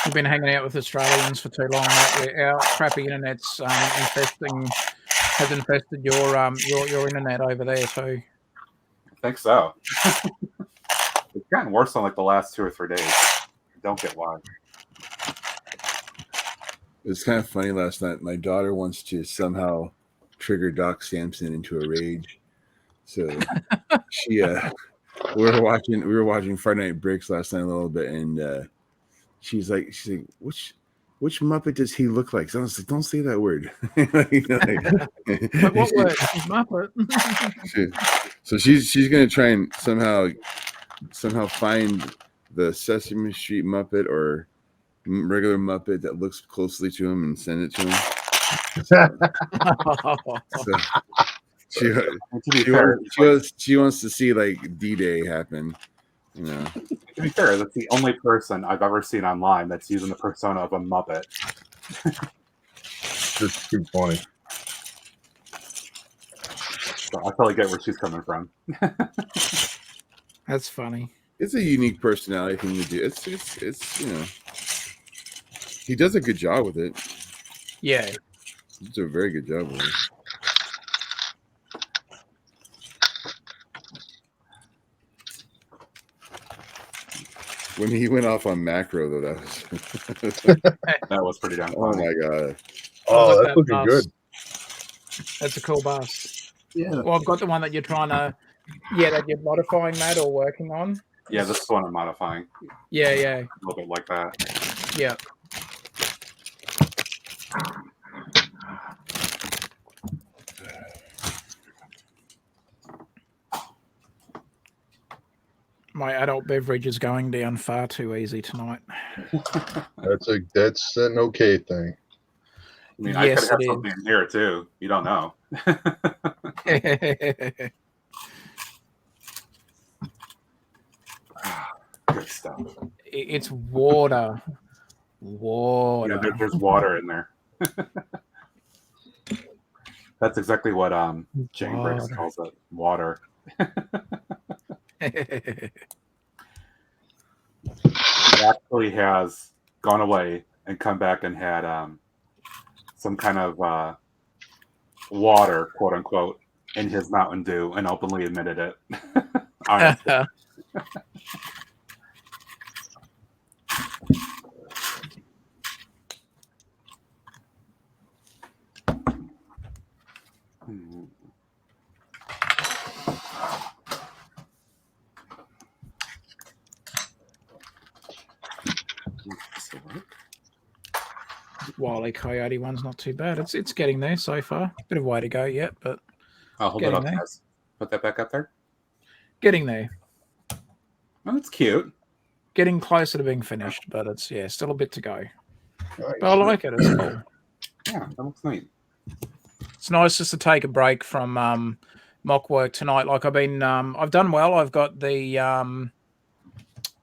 we've been hanging out with Australians for too long, mate. Our crappy internet's has infested your internet over there too. I think so. It's gotten worse on like the last 2 or 3 days. I don't get why. It was kind of funny last night. My daughter wants to somehow trigger Doc Samson into a rage. So she we were watching Friday Night Bricks last night a little bit, and she's like, which Muppet does he look like? So I was like, don't say that word. What word? Muppet. So she's gonna try and somehow find the Sesame Street Muppet or regular Muppet that looks closely to him and send it to him. So she wants to see like D-Day happen. You know. To be fair, that's the only person I've ever seen online that's using the persona of a Muppet. Just too funny. So I totally get where she's coming from. That's funny. It's a unique personality thing to do. It's you know, he does a good job with it. Yeah. He does a very good job with it. When he went off on macro, though, That was pretty damn funny. Oh my god! Oh, that's looking good. That's a cool bus. Yeah. Well, I've got the one that you're trying to, that you're modifying, Matt, or working on. Yeah, this is one I'm modifying. Yeah. A little bit like that. Yeah. My adult beverage is going down far too easy tonight. That's an okay thing. I mean, Yes, I could have something in here too. You don't know. Good stuff. It's water. Yeah, there's water in there. That's exactly what Jane Briggs calls it. Water. It actually has gone away and come back and had some kind of water, quote unquote, in his Mountain Dew and openly admitted it. Honestly. Wile E. Coyote one's not too bad. It's getting there so far. Bit of way to go yet, but I'll hold it up, guys. Put that back up there. Getting there. Oh, it's cute. Getting closer to being finished, but it's still a bit to go. Nice. But I like it. It's cool. Yeah, that looks neat. It's nice just to take a break from mock work tonight. Like I've done well. I've got the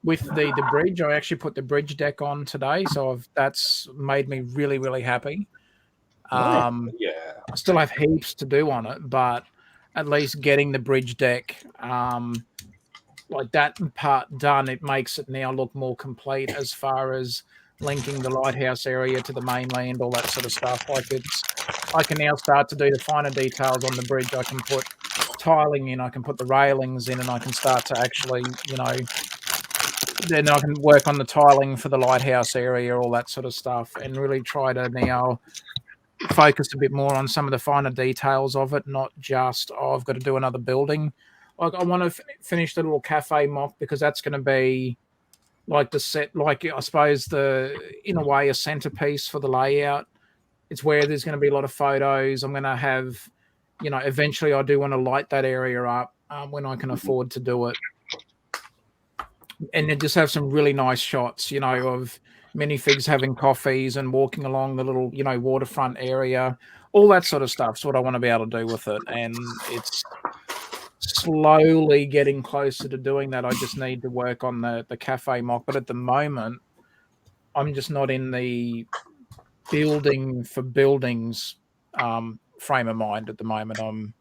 with the bridge. I actually put the bridge deck on today, so that's made me really, really happy. Yeah. I still have heaps to do on it, but at least getting the bridge deck like that part done, it makes it now look more complete as far as linking the lighthouse area to the mainland, all that sort of stuff. I can now start to do the finer details on the bridge. I can put tiling in, I can put the railings in, and I can start to actually, then I can work on the tiling for the lighthouse area, all that sort of stuff, and really try to now focus a bit more on some of the finer details of it, not just, I've got to do another building. Like I want to finish the little cafe mock because that's going to be like the set, like I suppose in a way, a centerpiece for the layout. It's where there's going to be a lot of photos. I'm going to have, eventually I do want to light that area up when I can afford to do it. And then just have some really nice shots, of minifigs having coffees and walking along the little, waterfront area. All that sort of stuff's what I want to be able to do with it. And it's slowly getting closer to doing that. I just need to work on the cafe mock. But at the moment, I'm just not in the building for buildings frame of mind at the moment.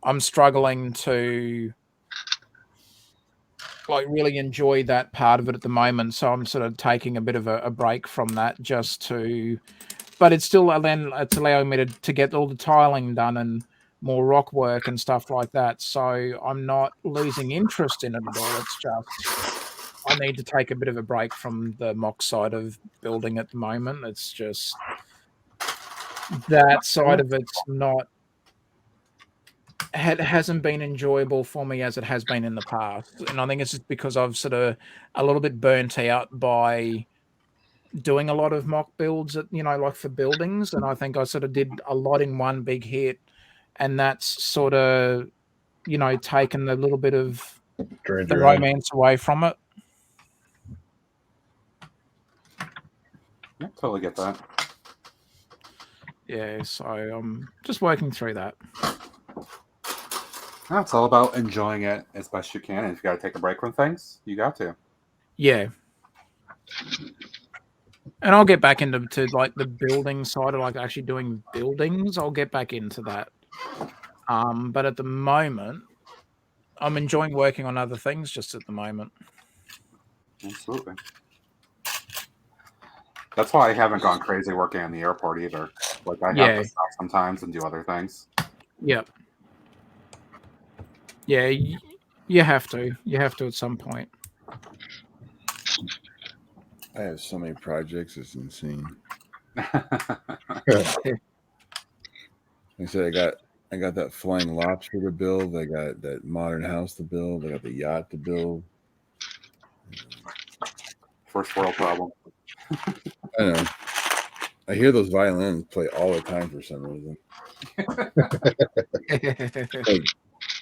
I'm struggling to like really enjoy that part of it at the moment. So I'm sort of taking a bit of a break from that just to, but it's still then it's allowing me to get all the tiling done and more rock work and stuff like that. So I'm not losing interest in it at all. It's just I need to take a bit of a break from the mock side of building at the moment. It's just that side of it's not hasn't been enjoyable for me as it has been in the past. And I think it's just because I've sort of a little bit burnt out by doing a lot of mock builds at, like for buildings. And I think I sort of did a lot in one big hit. And that's sort of, taken a little bit of Drained the your energy. romance away from it. Yeah, totally get that. Yeah, so I'm just working through that. No, it's all about enjoying it as best you can. And if you got to take a break from things, you got to. Yeah. And I'll get back into like the building side of like actually doing buildings. I'll get back into that. But at the moment, I'm enjoying working on other things just at the moment. Absolutely. That's why I haven't gone crazy working on the airport either. Like I have to stop sometimes and do other things. Yep. Yeah, you have to. You have to at some point. I have so many projects; it's insane. Like I said, I got that flying lobster to build. I got that modern house to build. I got the yacht to build. First world problem. I know. I hear those violins play all the time for some reason. Like,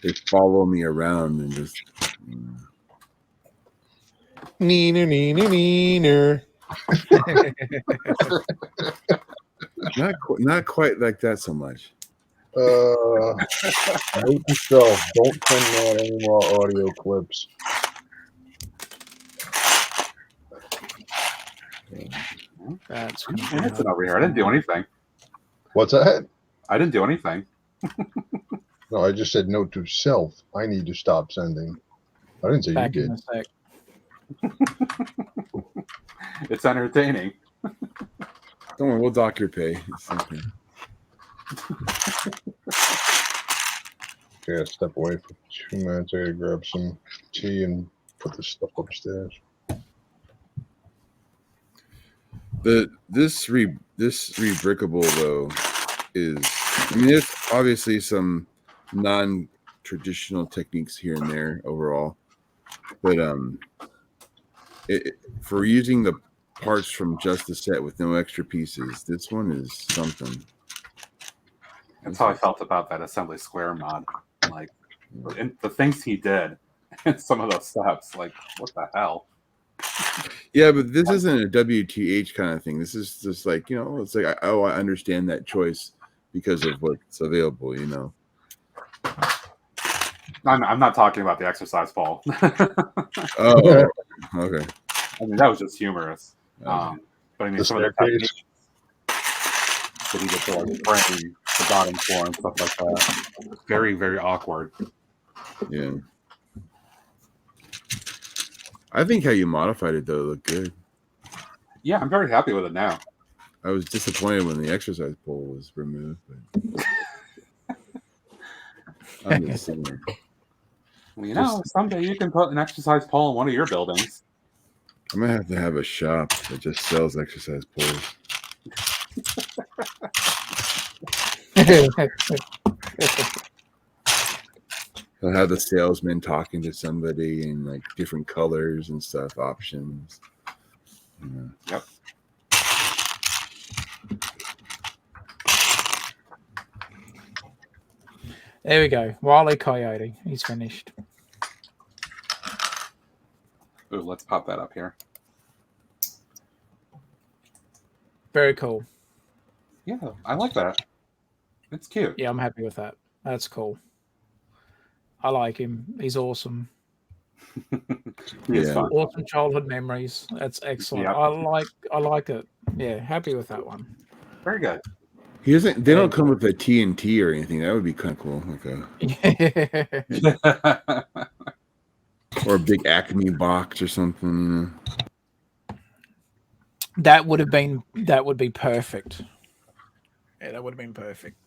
they follow me around and just. Neener. Not quite like that so much. Note to self: don't send out any more audio clips. That's Innocent over here. I didn't do anything. What's that? I didn't do anything. No, I just said note to self: I need to stop sending. I didn't say back you in did. a sec. It's entertaining. Don't worry, we'll dock your pay. It's okay. Yeah, step away for 2 minutes. I gotta grab some tea and put this stuff upstairs. This rebrickable though is, I mean, there's obviously some non-traditional techniques here and there overall, but for using the parts from just the set with no extra pieces, this one is something. That's how I felt about that Assembly Square mod. Like the things he did and some of those steps, like what the hell? Yeah, but this isn't a WTH kind of thing. This is just like, it's like, I understand that choice because of what's available, I'm not talking about the exercise ball. Oh, okay. I mean, that was just humorous. Okay. But I mean, The some of the staircase. techniques that he did to like frame the bottom floor and stuff like that. Very, very awkward. Yeah. I think how you modified it though looked good. Yeah, I'm very happy with it now. I was disappointed when the exercise pole was removed, but I'm just saying. Well, someday you can put an exercise pole in one of your buildings. I'm gonna have to have a shop that just sells exercise poles. I'll have the salesman talking to somebody in like different colors and stuff, options. Yep. There we go. Wile E. Coyote. He's finished. Ooh, let's pop that up here. Very cool. Yeah, I like that. It's cute. Yeah, I'm happy with that. That's cool. I like him. He's awesome. It's fun. Awesome childhood memories. That's excellent. Yep. I like it. Yeah, happy with that one. Very good. He doesn't. They don't come with a TNT or anything. That would be kind of cool. Like Or a big Acme box or something, you know. That would be perfect. Yeah, that would have been perfect.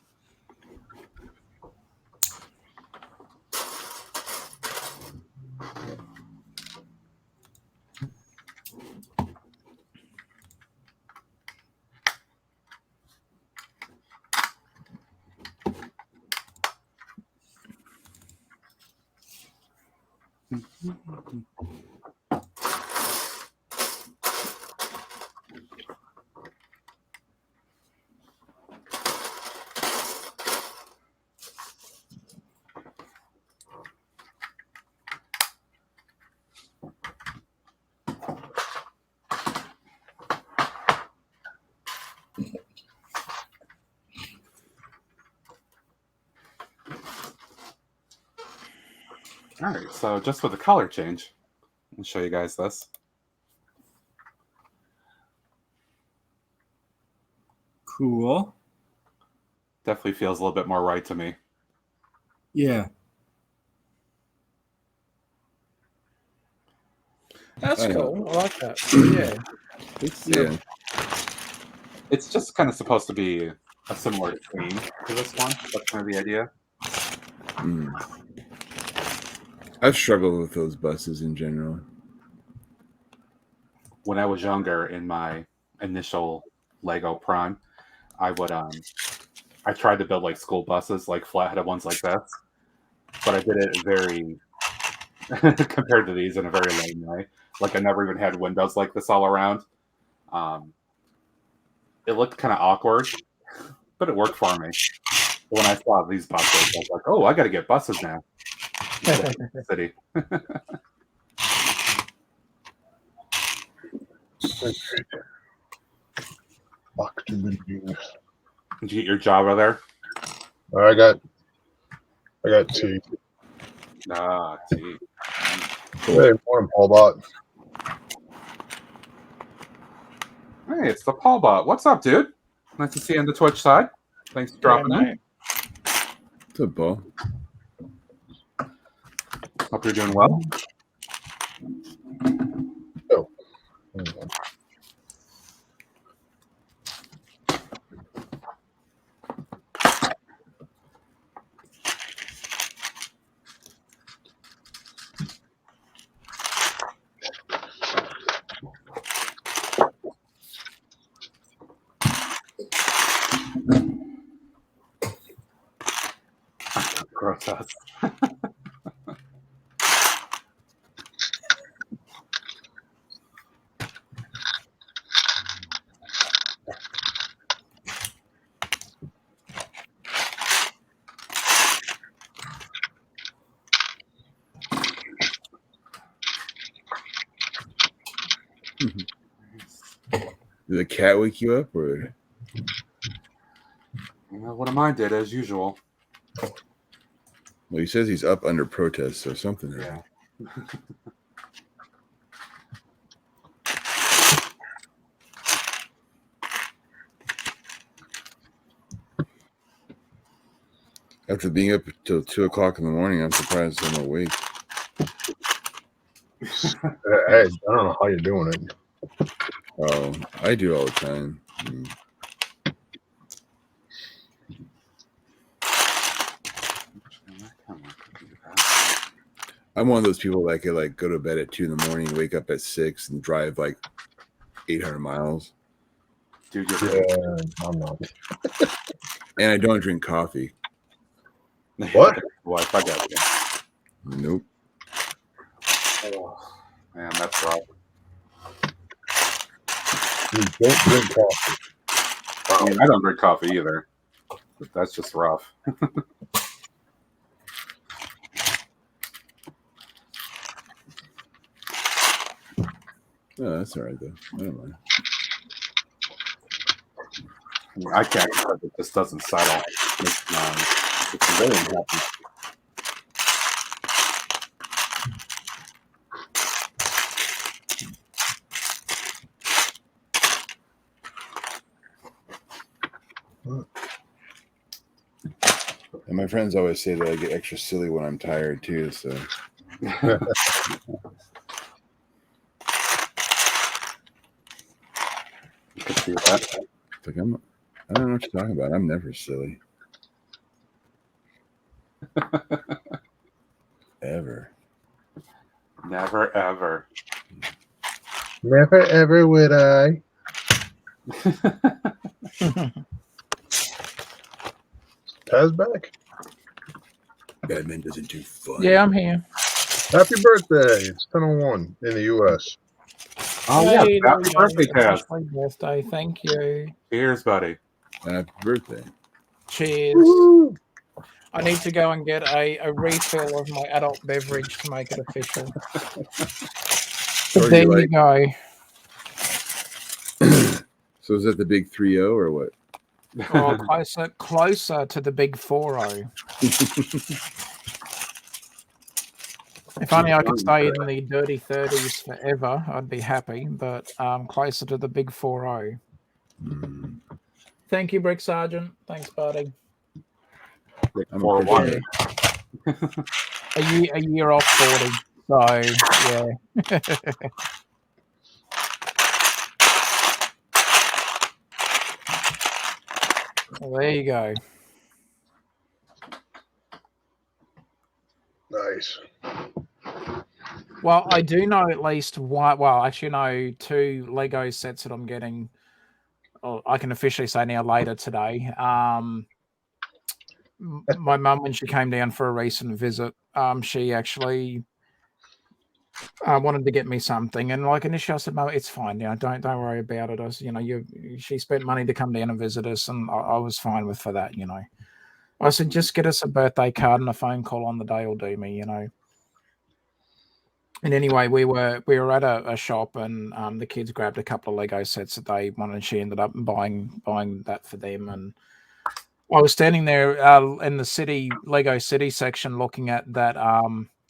All right, so just with the color change, I'll show you guys this. Cool. Definitely feels a little bit more right to me. Yeah. That's I know. cool. I like that. Yeah. Yeah. It's just kind of supposed to be a similar theme to this one. That's kind of the idea. Mm. I've struggled with those buses in general. When I was younger, in my initial Lego Prime, I would I tried to build like school buses, like flat-headed ones like this, but I did it very compared to these in a very lame way. Like I never even had windows like this all around. It looked kind of awkward, but it worked for me. When I saw these buses, I was like, "Oh, I got to get buses now." City. Fuck, too many views. Did you get your Java there? I got T. Ah, T. Hey, morning, Paul Bot. Hey, it's the Paul Bot. What's up, dude? Nice to see you on the Twitch side. Thanks for dropping in. What's up, Paul? Hope you're doing well. Oh. Grotesque. Did the cat wake you up, or? One of mine did, as usual. Well, he says he's up under protest, so something. Yeah. After being up till 2 o'clock in the morning, I'm surprised I'm awake. Hey, I don't know how you're doing it. Oh, I do all the time. I'm one of those people that could like go to bed at 2 in the morning, wake up at 6, and drive like 800 miles. Dude, Yeah, I'm not. And I don't drink coffee. What? What? I got you. Nope. Oh, man, that's rough. You don't drink coffee. I mean, I don't drink coffee either. But that's just rough. Oh, that's all right though. I don't mind. I mean, I can't because it just doesn't settle. It's very unhappy. And my friends always say that I get extra silly when I'm tired too. So You can see that. It's like I don't know what you're talking about. I'm never silly. Ever. Never ever. Never ever would I. Taz back. Batman doesn't do fun. Yeah, I'm here. Happy birthday. It's 10:01 in the U.S. Oh Hey, yeah, there happy we go. birthday, Taz. Happy birthday. Thank you. Cheers, buddy. Happy birthday. Cheers. Woo-hoo. I need to go and get a refill of my adult beverage to make it official. Or There you you go. So is that the big 3-0 or what? Oh, closer to the big 4-0. If only I could stay in the dirty 30s forever, I'd be happy. But closer to the big 4-0. Mm, Thank you, Brick Sergeant. Thanks, buddy. I'm 4-1. A year off 40. So yeah. Well, there you go. Nice. Well, I do know at least one. Well, actually, no, 2 Lego sets that I'm getting. Oh, I can officially say now later today. My mum, when she came down for a recent visit, she actually wanted to get me something, and like initially I said, "No, it's fine. Don't worry about it." I was, she spent money to come down and visit us, and I was fine for that. I said, just get us a birthday card and a phone call on the day will do me. And anyway, we were at a shop, and the kids grabbed a couple of Lego sets that they wanted. And she ended up buying that for them, and I was standing there in the Lego City section, looking at that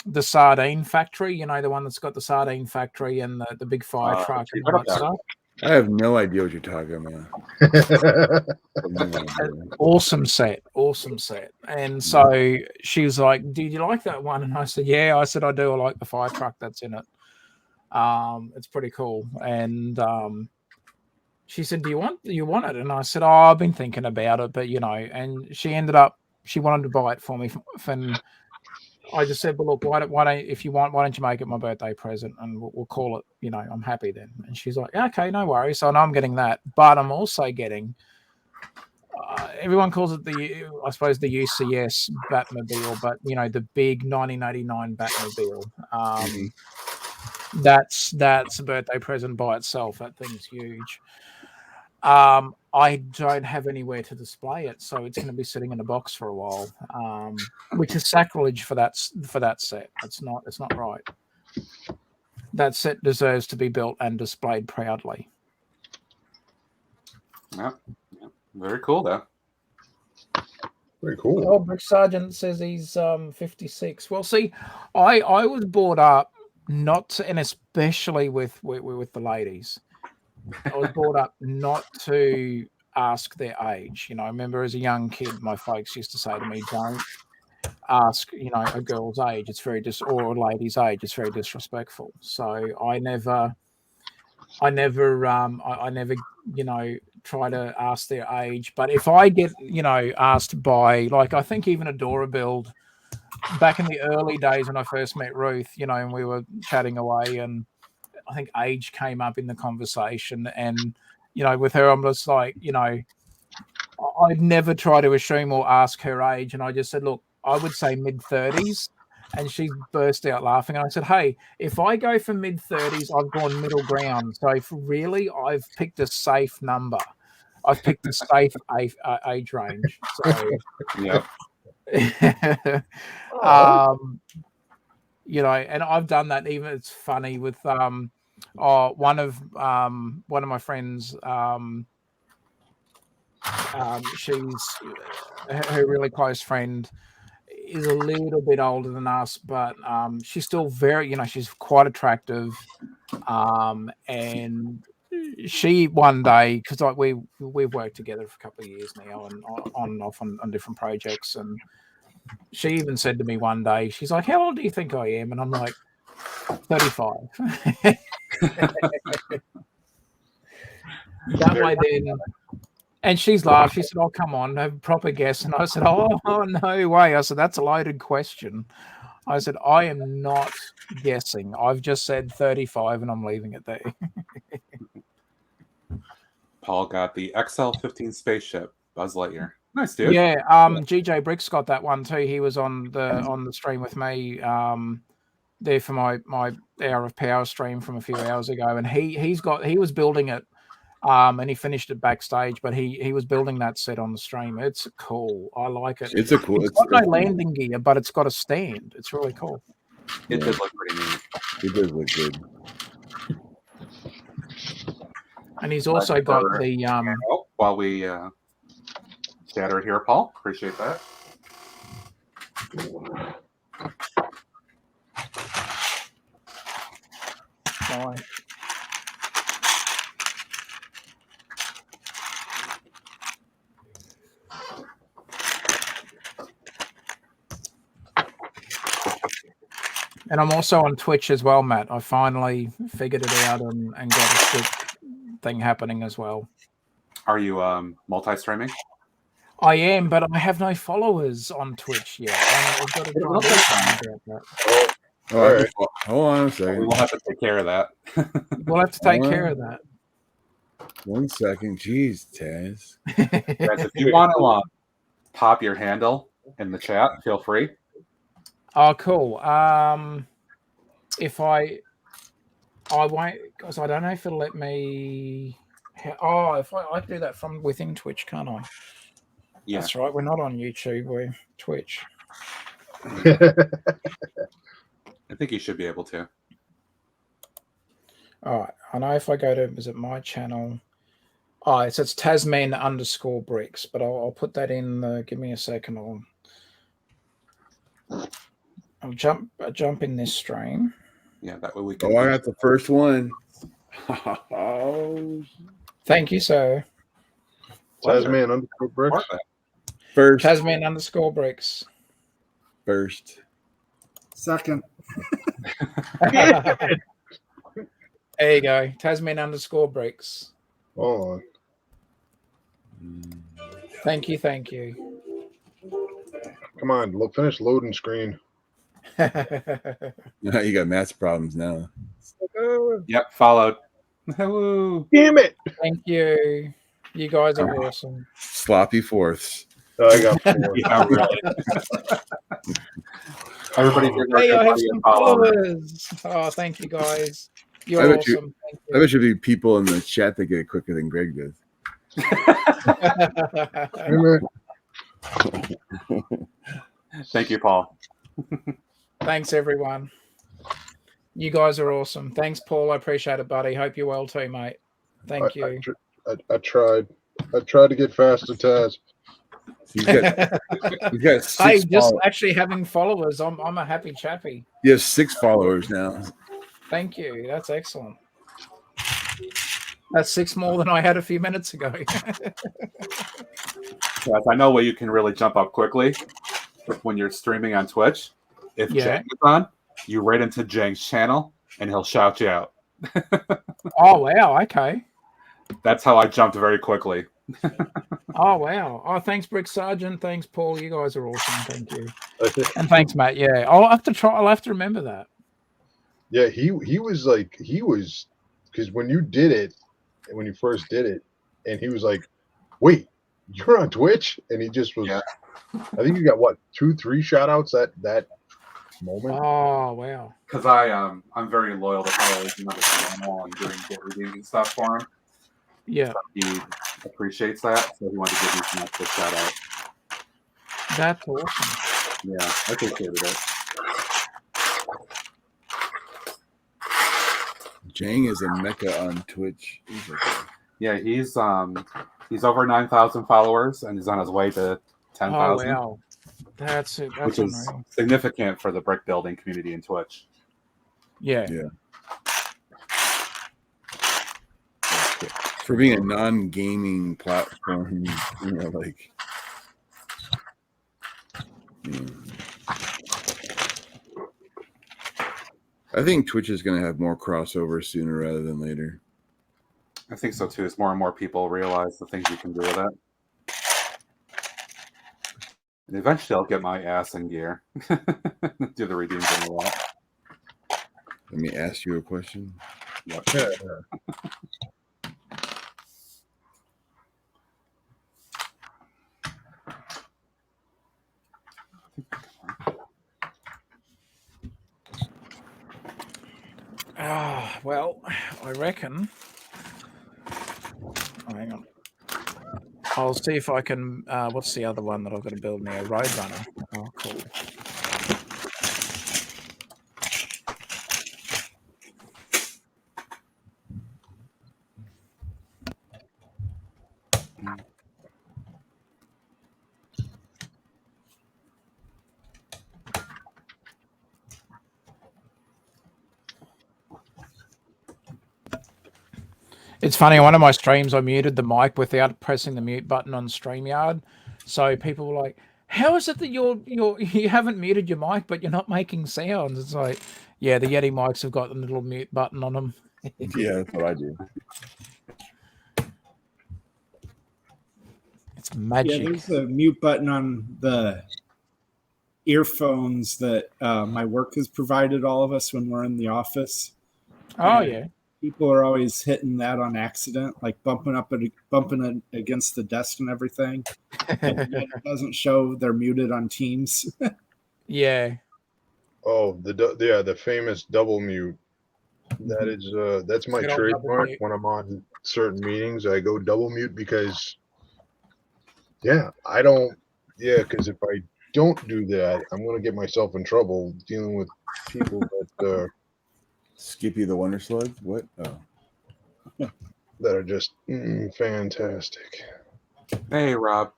the sardine factory. The one that's got the sardine factory and the big fire truck and all that stuff. I have no idea what you're talking about. Awesome set. And so she was like, "Did you like that one?" And I said, "Yeah." I said, "I do. I like the fire truck that's in it. It's pretty cool." And she said, "Do you want it?" And I said, "Oh, I've been thinking about it, but And she wanted to buy it for me, and I just said, "Well, look, why don't you make it my birthday present, and we'll call it, I'm happy then." And she's like, "Yeah, okay, no worries." So I know I'm getting that, but I'm also getting. Everyone calls it the UCS Batmobile, but the big 1989 Batmobile. That's a birthday present by itself. That thing's huge. I don't have anywhere to display it, so it's going to be sitting in a box for a while, which is sacrilege for that set. It's not right. That set deserves to be built and displayed proudly. Yeah. Very cool, though. Very cool. Oh, Brick Sergeant says he's 56. Well, see, I was brought up not to, and especially with the ladies, I was brought up not to ask their age. I remember as a young kid, my folks used to say to me, "Don't ask, a girl's age. It's very or a lady's age. It's very disrespectful." So I never, try to ask their age. But if I get, asked by, like, I think even a Dora build back in the early days when I first met Ruth, and we were chatting away, and I think age came up in the conversation, and with her, I'm just like, I'd never try to assume or ask her age, and I just said, "Look, I would say mid-30s," and she burst out laughing. And I said, "Hey, if I go for mid-30s, I've gone middle ground. So if really, I've picked a safe number. I've picked a safe age range." So Yeah. And I've done that. Even it's funny with one of my friends. She's her really close friend is a little bit older than us, but she's still very, she's quite attractive. And she one day, because we've worked together for a couple of years now, and on and off on different projects, and she even said to me one day, she's like, "How old do you think I am?" And I'm like, 35. That way then. And she's laughed. She said, "Oh, come on, a proper guess." And I said, "Oh, no way." I said, "That's a loaded question." I said, "I am not guessing. I've just said 35 and I'm leaving it there." Paul got the XL-15 spaceship, Buzz Lightyear. Nice, dude. Yeah, GJ Brick's got that one too. He was on the stream with me there for my hour of power stream from a few hours ago, and he was building it. And he finished it backstage, but he was building that set on the stream. It's cool. I like it. It's got no landing gear, but it's got a stand. It's really cool. It did look pretty neat. It does look good. And he's also got the while we chatter here, Paul. Appreciate that. Bye. And I'm also on Twitch as well, Matt. I finally figured it out and got a Twitch thing happening as well. Are you multi-streaming? I am, but I have no followers on Twitch yet. I've got to try and do something about that. All right. Hold on a second. We will have to take care of that. We'll have to take care of that. 1 second. Jeez, Taz. Guys, if you want to pop your handle in the chat, feel free. Oh, cool. If I won't, because I don't know if it'll let me. Oh, if I do that from within Twitch, can't I? Yeah. That's right. We're not on YouTube. We're Twitch. I think you should be able to. All right. I know if I go to, is it my channel? Oh, it's Tasman_bricks, but I'll put that in. Give me a second. I'll jump in this stream. Yeah, that way we can. Oh, I got the first one. Thank you, sir. Tasman_bricks. First. Tasman_bricks. First. Second. There you go. Tasman_bricks. Hold Mm. Thank you. on. Come on, finish loading screen. You got Matt's problems now. Yep, followed. Woo. Damn it! Thank you. You guys are awesome. Sloppy fourths. Oh, I got 4. Yeah, really. Everybody, Hey, I have some followers. Oh, thank you, guys. You're I bet you- awesome. Thank I bet there'll be people in the chat that get it quicker than Greg does. Thank you, Paul. Thanks, everyone. You guys are awesome. Thanks, Paul. I appreciate it, buddy. Hope you're well too, mate. Thank you. I tried. I tried to get faster, Taz. He's got Hey, six just followers. actually having followers, I'm a happy chappy. He has 6 followers now. Thank you. That's excellent. That's 6 more than I had a few minutes ago. Yes, I know where you can really jump up quickly when you're streaming on Twitch. If Yeah. Jang is on, you right into Jang's channel and he'll shout you out. Oh, wow. Okay. That's how I jumped very quickly. Oh, wow. Oh, thanks, Brick Sergeant. Thanks, Paul. You guys are awesome. Thank you. And thanks, Matt. Yeah. I'll have to remember that. Yeah, he was because when you did it, when you first did it, and he was like, "Wait, you're on Twitch?" And he just was. Yeah. I think you got what 2-3 shout outs at that moment. Oh, wow. Because I'm very loyal to followers and channel and doing good reviews and stuff for him. Yeah. So he appreciates that, so he wanted to give me some extra shout out. That's awesome. Yeah, I appreciated it. Jang is a mecca on Twitch. Yeah, he's over 9,000 followers and he's on his way to 10,000. Oh, wow. That's it. That's Which is unreal. significant for the brick building community in Twitch. Yeah. Yeah. For being a non-gaming platform, like. I think Twitch is going to have more crossover sooner rather than later. I think so too. As more and more people realize the things you can do with it. And eventually I'll get my ass in gear. Do the redeem thing a lot. Let me ask you a question. Yep. Well, I reckon. Oh, hang on. I'll see if I can. What's the other one that I've got to build me? A Roadrunner. Oh, cool. It's funny, on one of my streams, I muted the mic without pressing the mute button on StreamYard. So people were like, how is it that you haven't muted your mic, but you're not making sounds? It's like, yeah, the Yeti mics have got a little mute button on them. Yeah, that's what I do. It's magic. Yeah, there's a mute button on the earphones that my work has provided all of us when we're in the office. Oh, yeah. People are always hitting that on accident, like bumping it against the desk and everything. And it doesn't show they're muted on Teams. Yeah. Oh, the famous double mute. That is that's my Good old double trademark. mute. When I'm on certain meetings, I go double mute because because if I don't do that, I'm gonna get myself in trouble dealing with people that Skippy the Wonder Slug? What? Oh. that are just fantastic. Hey, Rob.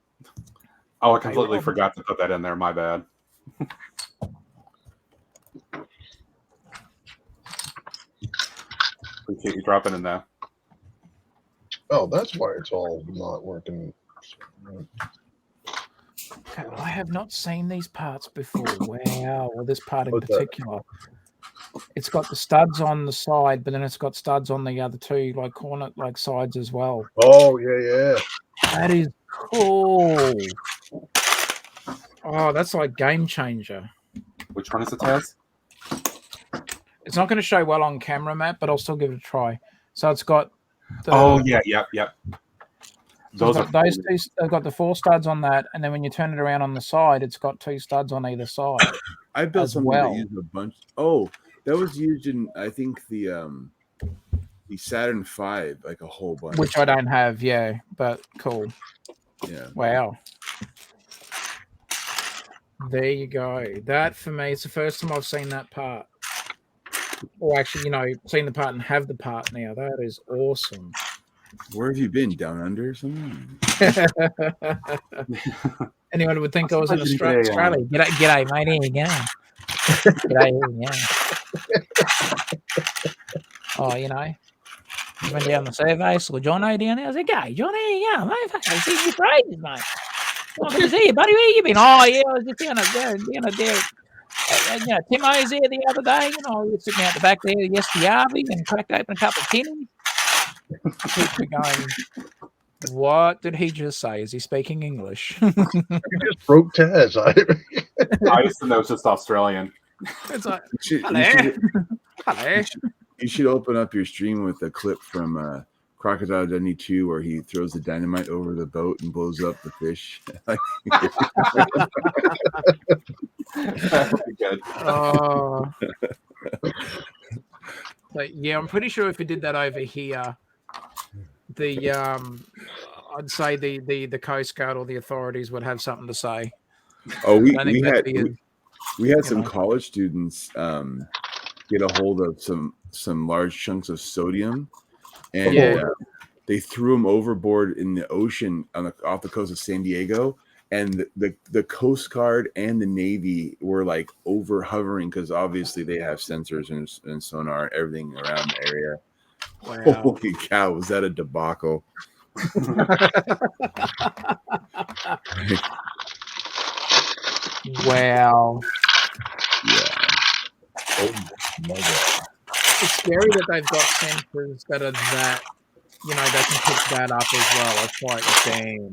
Oh, I completely Rob. forgot to put that in there. My bad. Appreciate you dropping in there. Oh, that's why it's all not working. Okay, I have not seen these parts before. Wow. Well, this part in What's that? particular. It's got the studs on the side, but then it's got studs on the other two, like corner, like sides as well. Oh yeah. That is cool. Oh, that's like game changer. Which one is it, Taz? It's not going to show well on camera, Matt, but I'll still give it a try. So it's got the, Oh yeah, yep. So those two. They've got the 4 studs on that, and then when you turn it around on the side, it's got 2 studs on either side. I built as something well. that used a bunch. Oh, that was used in I think the Saturn V, like a whole bunch. Which I don't have, yeah, but cool. Yeah. Wow. There you go. That for me, it's the first time I've seen that part. Or actually, seen the part and have the part now. That is awesome. Where have you been? Down under or something? Anyone would think I was in Australia. Australia. G'day, mate. Here you go. G'day, here you go. Oh, you went down the survey, saw Johnny down there. I said, "G'day, Johnny, here you go, mate. I've seen you for ages, mate. Well, good to see you, buddy. Where you been? Oh, yeah, I was just down there. Timo's there the other day. We were sitting out the back there yesterday, Harvey, and cracked open a couple of tinnies. Keeps me going. What did he just say? Is he speaking English? You just broke Taz. I used to know it's just Australian. It's like, Hello. hello. You should open up your stream with a clip from Crocodile Dundee 2 where he throws the dynamite over the boat and blows up the fish. That would be good. Oh. But yeah, I'm pretty sure if you did that over here, I'd say the Coast Guard or the authorities would have something to say. Oh, we had some know. college students get a hold of some large chunks of sodium, and they threw them overboard in the ocean off the coast of San Diego. And the Coast Guard and the Navy were like over hovering because obviously they have sensors and sonar and everything around the area. Wow. Holy cow, was that a debacle? Wow. Yeah. Oh my god. It's scary that they've got sensors that are that, you know, they can pick that up as well. It's like, damn.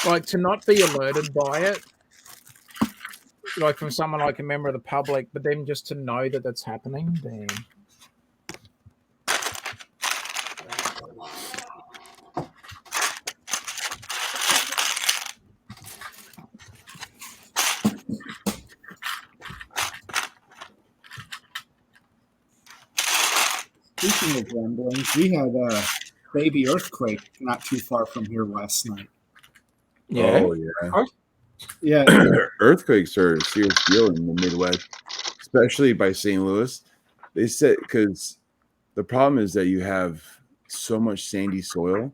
Like, to not be alerted by it, like from someone like a member of the public, but then just to know that that's happening, damn. Speaking of rumblings, we had a baby earthquake not too far from here last night. Yeah. Oh yeah. Yeah, Earthquakes are a serious deal in the Midwest, especially by St. Louis. They said because the problem is that you have so much sandy soil,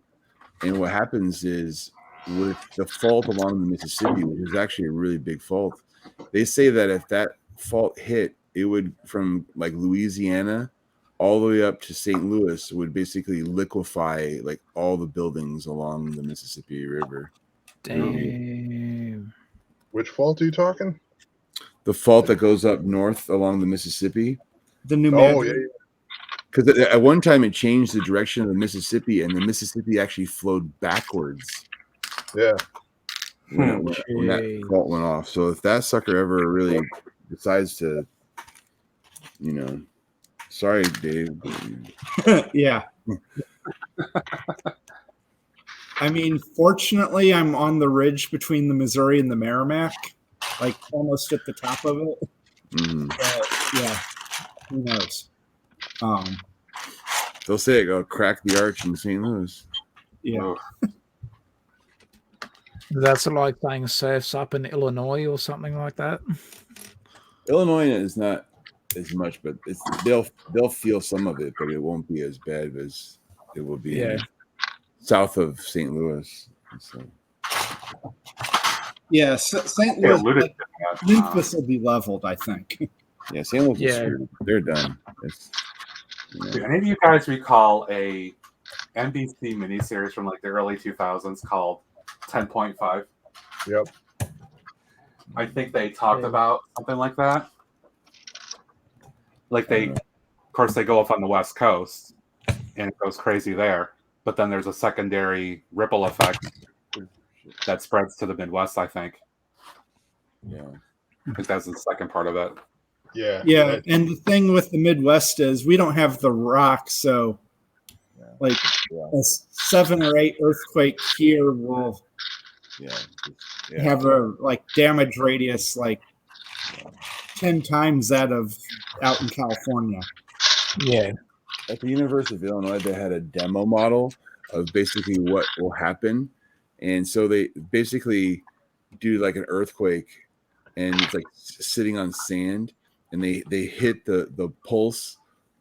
and what happens is with the fault along the Mississippi, which is actually a really big fault, they say that if that fault hit, it would from like Louisiana all the way up to St. Louis would basically liquefy like all the buildings along the Mississippi River. Damn. Which fault are you talking? The fault that goes up north along the Mississippi. the New Oh, Madrid. yeah. Because at one time it changed the direction of the Mississippi, and the Mississippi actually flowed backwards Yeah. when that Jeez. fault went off. So if that sucker ever really decides to, sorry, Dave. Yeah. I mean, fortunately, I'm on the ridge between the Missouri and the Merrimack, like almost at the top of it. Mhm. But yeah, who knows? They'll say it go crack the arch in St. Louis. Yeah. That's like saying surfs up in Illinois or something like that. Illinois is not as much, but they'll feel some of it, but it won't be as bad as it will be south of St. Louis. So. Yeah, St. They Louis, alluded like, to that. Memphis will be leveled, I think. Yeah, St. Louis is Yeah. screwed. They're done. Do any of you guys recall a NBC miniseries from like the early 2000s called 10.5? Yep. I think they talked about something like that. Like of course, they go up on the West Coast and it goes crazy there. But then there's a secondary ripple effect that spreads to the Midwest, I think. Yeah. I think that's the second part of it. Yeah. Yeah, and the thing with the Midwest is we don't have the rock, so like a 7 or 8 earthquake here will have a like damage radius like 10 times that of out in California. Yeah. At the University of Illinois, they had a demo model of basically what will happen. And so they basically do like an earthquake and it's like sitting on sand and they hit the pulse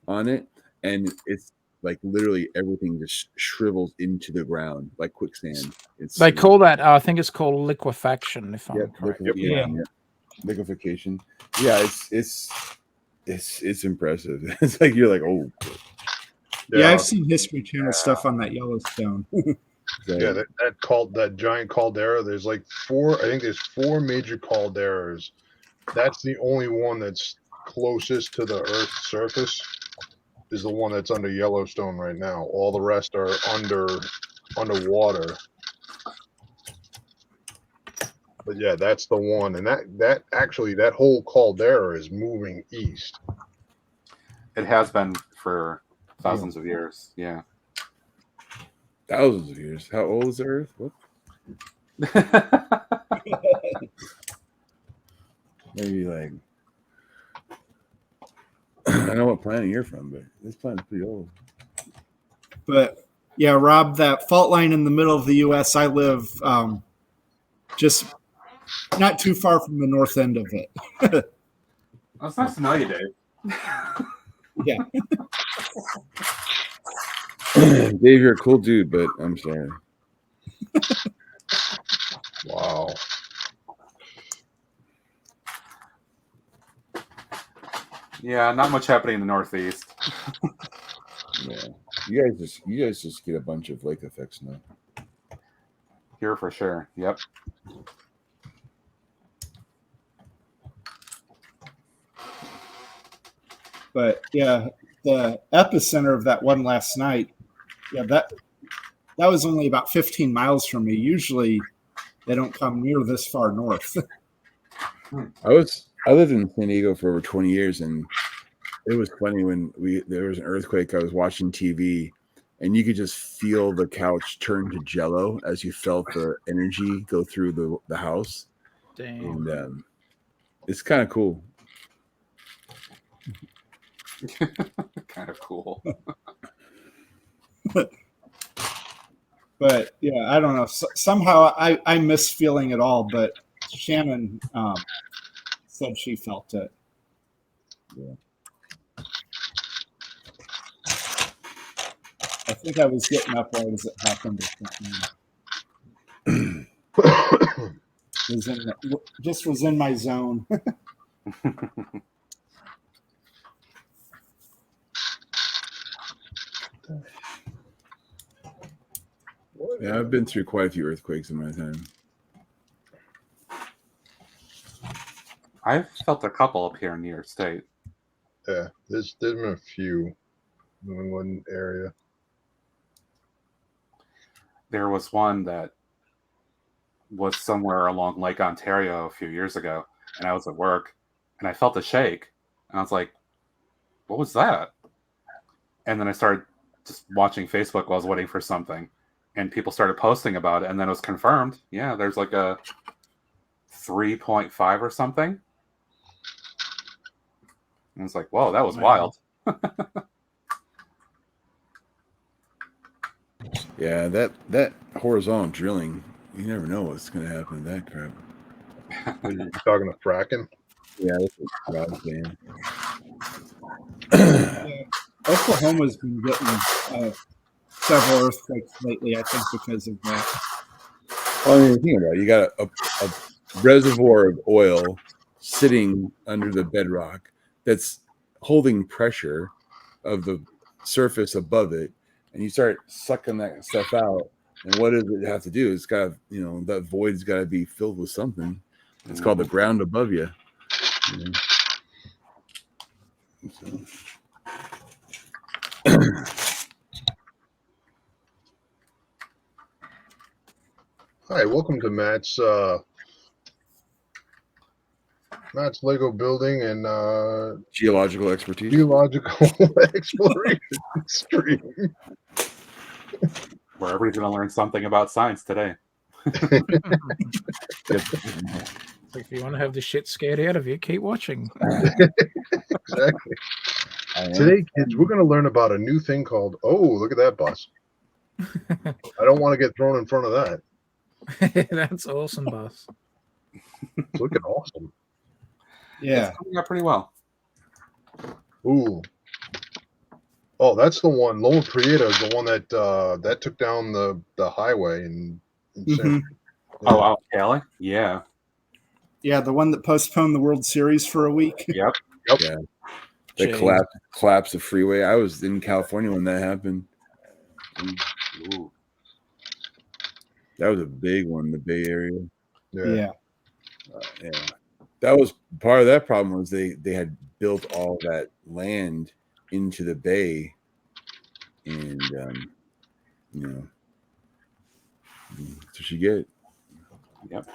on it. And it's like literally everything just shrivels into the ground like quicksand. They call that, I think it's called liquefaction, if I'm correct. Liquefaction. Yeah, it's impressive. It's like you're like, oh. Yeah, I've seen History Channel stuff on that Yellowstone. Yeah, that giant caldera. There's like 4. I think there's 4 major calderas. That's the only one that's closest to the Earth's surface. Is the one that's under Yellowstone right now. All the rest are underwater. But yeah, that's the one, and that actually that whole caldera is moving east. It has been for thousands of years. Yeah. Thousands of years. How old is the Earth? What? Maybe like I don't know what planet you're from, but this planet's pretty old. But yeah, Rob, that fault line in the middle of the U.S. I live just not too far from the north end of it. That's nice to know you, Dave. Yeah. Dave, you're a cool dude, but I'm sorry. Wow. Yeah, not much happening in the Northeast. Yeah, you guys just get a bunch of lake effects now. Here for sure. Yep. But yeah, the epicenter of that one last night, yeah, that was only about 15 miles from me. Usually they don't come near this far north. I lived in San Diego for over 20 years, and it was funny when there was an earthquake. I was watching TV, and you could just feel the couch turn to jello as you felt the energy go through the house. Damn. And it's kind of cool. Kind of cool. But yeah, I don't know. Somehow I miss feeling it all, but Shannon said she felt it. Yeah. I think I was getting up right as it happened or something. Was in my zone. Yeah, I've been through quite a few earthquakes in my time. I've felt a couple up here in New York State. Yeah, there's been a few in New England area. There was one that was somewhere along Lake Ontario a few years ago, and I was at work, and I felt a shake, and I was like, what was that? And then I started just watching Facebook while I was waiting for something, and people started posting about it, and then it was confirmed. Yeah, there's like a 3.5 or something. And I was like, whoa, that was wild. Yeah, that horizontal drilling, you never know what's going to happen to that crap. Are you talking to fracking? Yeah, that's what I was saying. Yeah, Oklahoma's been getting several earthquakes lately, I think, because of that. Well, I mean, think about it. You got a reservoir of oil sitting under the bedrock that's holding pressure of the surface above it, and you start sucking that stuff out. And what does it have to do? It's got to, that void's got to be filled with something. It's called the ground above you. So. Hi, welcome to Matt's Lego building and Geological expertise. Geological exploration stream. Where everybody's going to learn something about science today. If you want to have the shit scared out of you, keep watching. Exactly. Today, kids, we're going to learn about a new thing called, look at that bus. I don't want to get thrown in front of that. That's awesome, boss. It's looking awesome. Yeah. It's coming out pretty well. Ooh. Oh, that's the one. Loma Prieta is the one that took down the highway in Mhm. Oh, out Cali? Yeah. Yeah, the one that postponed the World Series for a week. Yep. Yeah. They collapsed the freeway. I was in California when that happened. Ooh. That was a big one, the Bay Area. Yeah. Yeah. That was part of that problem was they had built all that land into the bay, and that's what you get. Yep.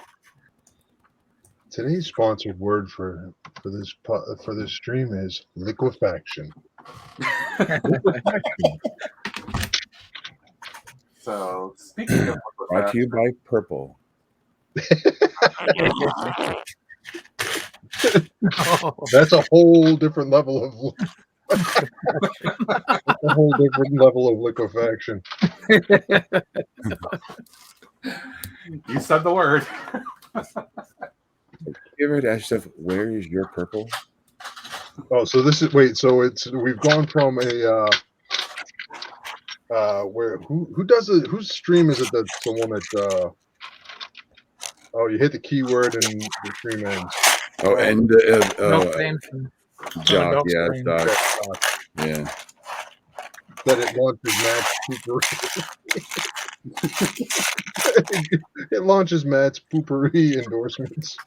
Today's sponsored word for this stream is liquefaction. So, speaking of Brought to you by Purple. That's a whole different level of liquefaction. You said the word. You ever ask yourself, where is your purple? Oh, so we've gone from a whose stream is it that's the one that you hit the keyword and the stream ends. Oh, and Jock, yeah, Doc. Yeah. That it launches Matt's poopery. It launches Matt's poopery endorsements.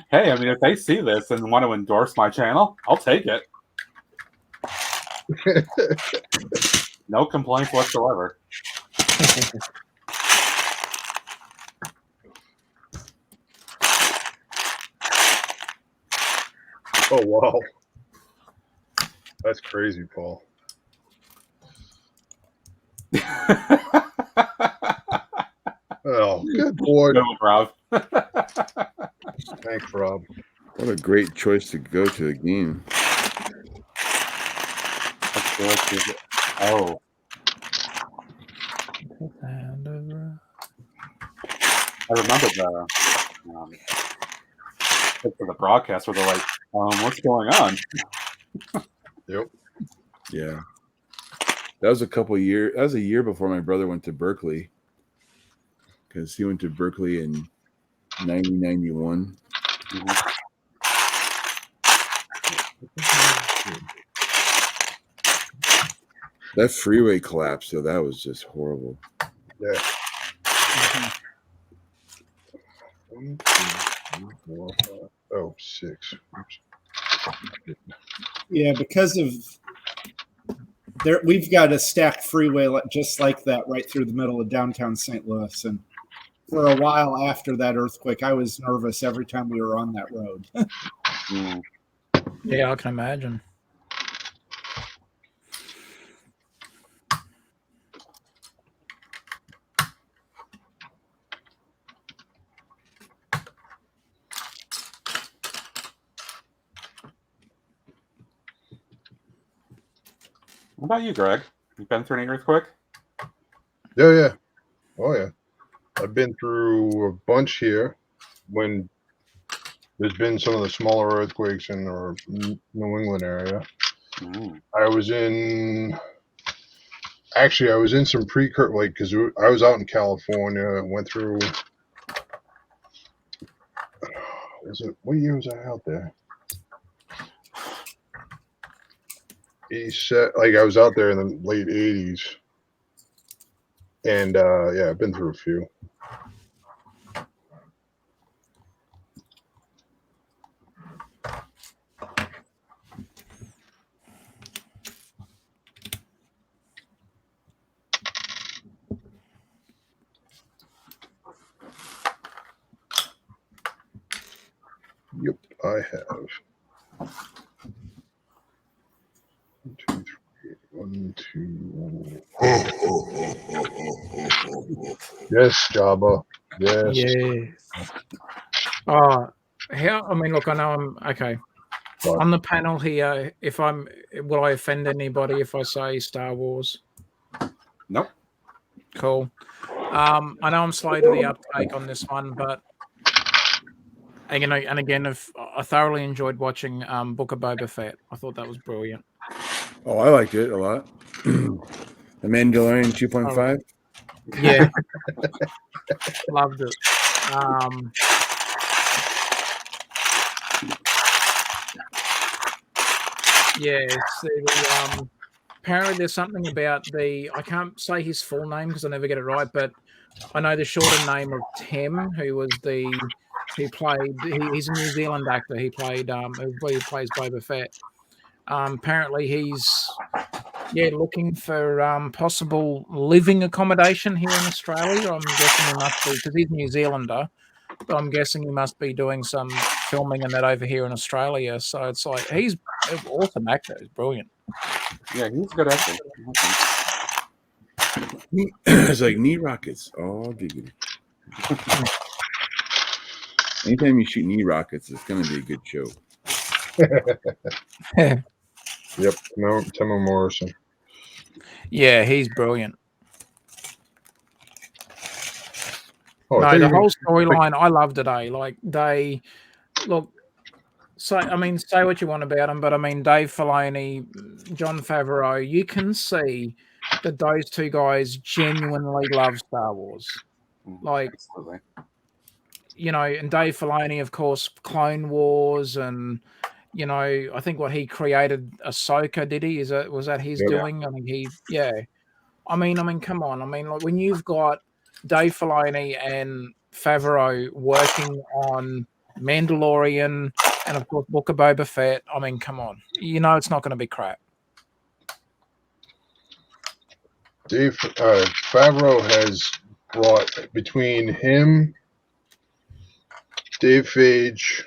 Hey, I mean, if they see this and want to endorse my channel, I'll take it. No complaints whatsoever. Oh wow, that's crazy, Paul. Oh, good boy. Good one, Rob. Thanks, Rob. What a great choice to go to a game. Oh, I remember the for the broadcast where they're like, what's going on? Yep. Yeah. That was a year before my brother went to Berkeley. Because he went to Berkeley in 1991. Mm-hmm. That freeway collapse, though, that was just horrible. Yeah. Oh, 6. Oops. Yeah, because of there, we've got a stacked freeway just like that right through the middle of downtown St. Louis, and for a while after that earthquake, I was nervous every time we were on that road. Yeah, I can imagine. What about you, Greg? You've been through an earthquake? Yeah. Oh, yeah. I've been through a bunch here when there's been some of the smaller earthquakes in the New England area. I was in some like, because I was out in California, went through, what year was I out there? Like, I was out there in the late 80s. And, yeah, I've been through a few. Yep, I have. 1, 2, 3. Yes, Jabba. Yes. Yes. Oh, I mean, look, I know I'm okay. What? On the panel here, will I offend anybody if I say Star Wars? Nope. Cool. I know I'm slow to the uptake on this one, but again, if I thoroughly enjoyed watching Book of Boba Fett. I thought that was brilliant. Oh, I liked it a lot. The Mandalorian 2.5. Yeah, loved it. Yeah, apparently there's something about I can't say his full name because I never get it right, but I know the shorter name of Tim, he's a New Zealand actor. He plays Boba Fett. Apparently he's looking for possible living accommodation here in Australia. I'm guessing he must be, because he's a New Zealander, but I'm guessing he must be doing some filming and that over here in Australia. So it's like he's an awesome actor. He's brilliant. Yeah, he's a good actor. It's like knee rockets. Oh, giggity. Anytime you shoot knee rockets, it's going to be a good show. Yep, no, Tim Morrison. Yeah, he's brilliant. Oh, no, the whole storyline, I loved it. Like say what you want about him, but I mean, Dave Filoni, Jon Favreau, you can see that those two guys genuinely love Star Wars. Like, absolutely. And Dave Filoni, of course, Clone Wars, and I think what he created Ahsoka, did he? Was that his doing? I mean, I mean, come on. I mean, like, when you've got Dave Filoni and Favreau working on Mandalorian, and of course Book of Boba Fett. I mean, come on, you know it's not going to be crap. Dave Favreau has brought between him, Dave Fage,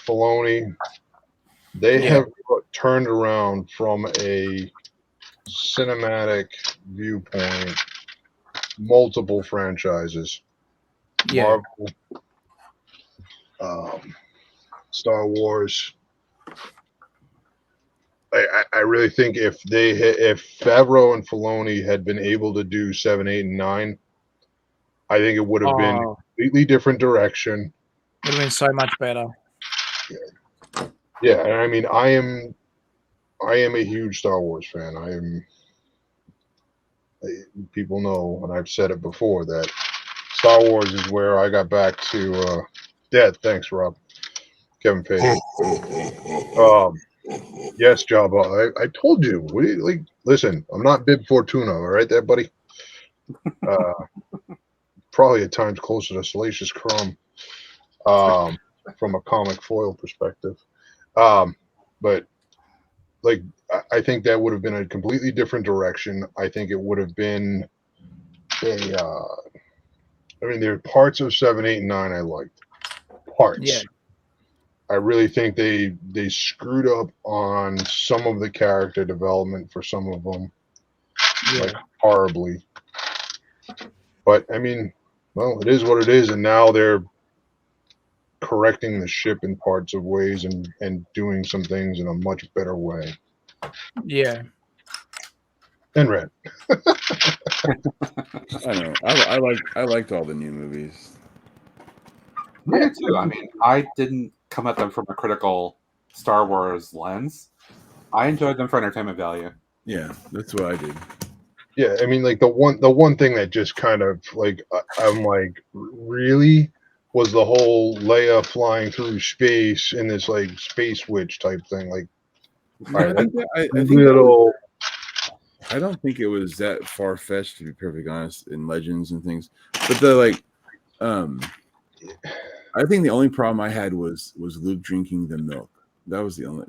Filoni, they have turned around from a cinematic viewpoint multiple franchises. Yeah. Marvel, Star Wars. I really think if Favreau and Filoni had been able to do 7, 8, and 9, I think it would have been a completely different direction. Would have been so much better. Yeah, and I mean, I am a huge Star Wars fan. People know, and I've said it before, that Star Wars is where I got back to. Thanks, Rob. Kevin Feige. Yes, Jabba. I told you. Listen, I'm not Bib Fortuna, all right, there, buddy. Probably at times closer to Salacious Crumb, from a comic foil perspective. But like, I think that would have been a completely different direction. I think it would have been I mean, there are parts of 7, 8, and 9 I liked. Parts. Yeah. I really think they screwed up on some of the character development for some of them, like horribly. But I mean, well, it is what it is, and now they're correcting the ship in parts of ways and doing some things in a much better way. Yeah. And Red. I know. I liked all the new movies. I did too. I mean, I didn't come at them from a critical Star Wars lens. I enjoyed them for entertainment value. Yeah, that's what I did. Yeah, I mean, like the one thing that just kind of like I'm like, really, was the whole Leia flying through space in this like space witch type thing. Like, I don't think it was that far fetched, to be perfectly honest, in Legends and things. But I think the only problem I had was Luke drinking the milk. That was the only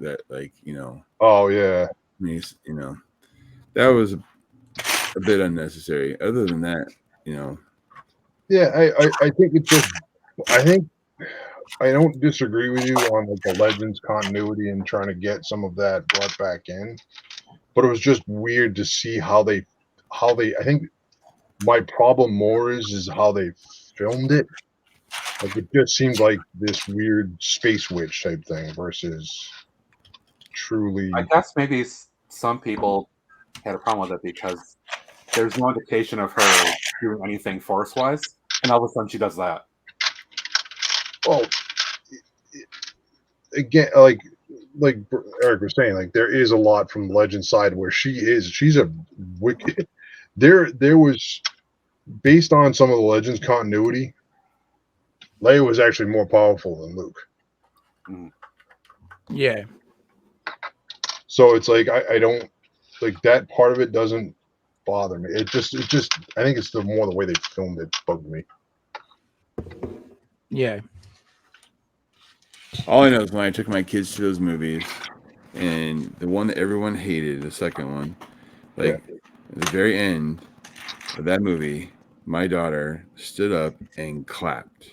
Oh yeah. That was a bit unnecessary. Other than that, Yeah, I think it's just. I think I don't disagree with you on like the Legends continuity and trying to get some of that brought back in, but it was just weird to see how they. I think my problem more is how they filmed it. Like, it just seemed like this weird space witch type thing versus truly. I guess maybe some people had a problem with it because there's no indication of her doing anything force-wise, and all of a sudden she does that. Well, again, like Eric was saying, like there is a lot from Legend side where she's a wicked. There was, based on some of the Legends continuity, Leia was actually more powerful than Luke. Yeah. So it's like I don't like that part of it doesn't bother me. It just I think it's the way they filmed it bugged me. Yeah. all I know is when I took my kids to those movies, and the one that everyone hated, the second one, at the very end of that movie, my daughter stood up and clapped.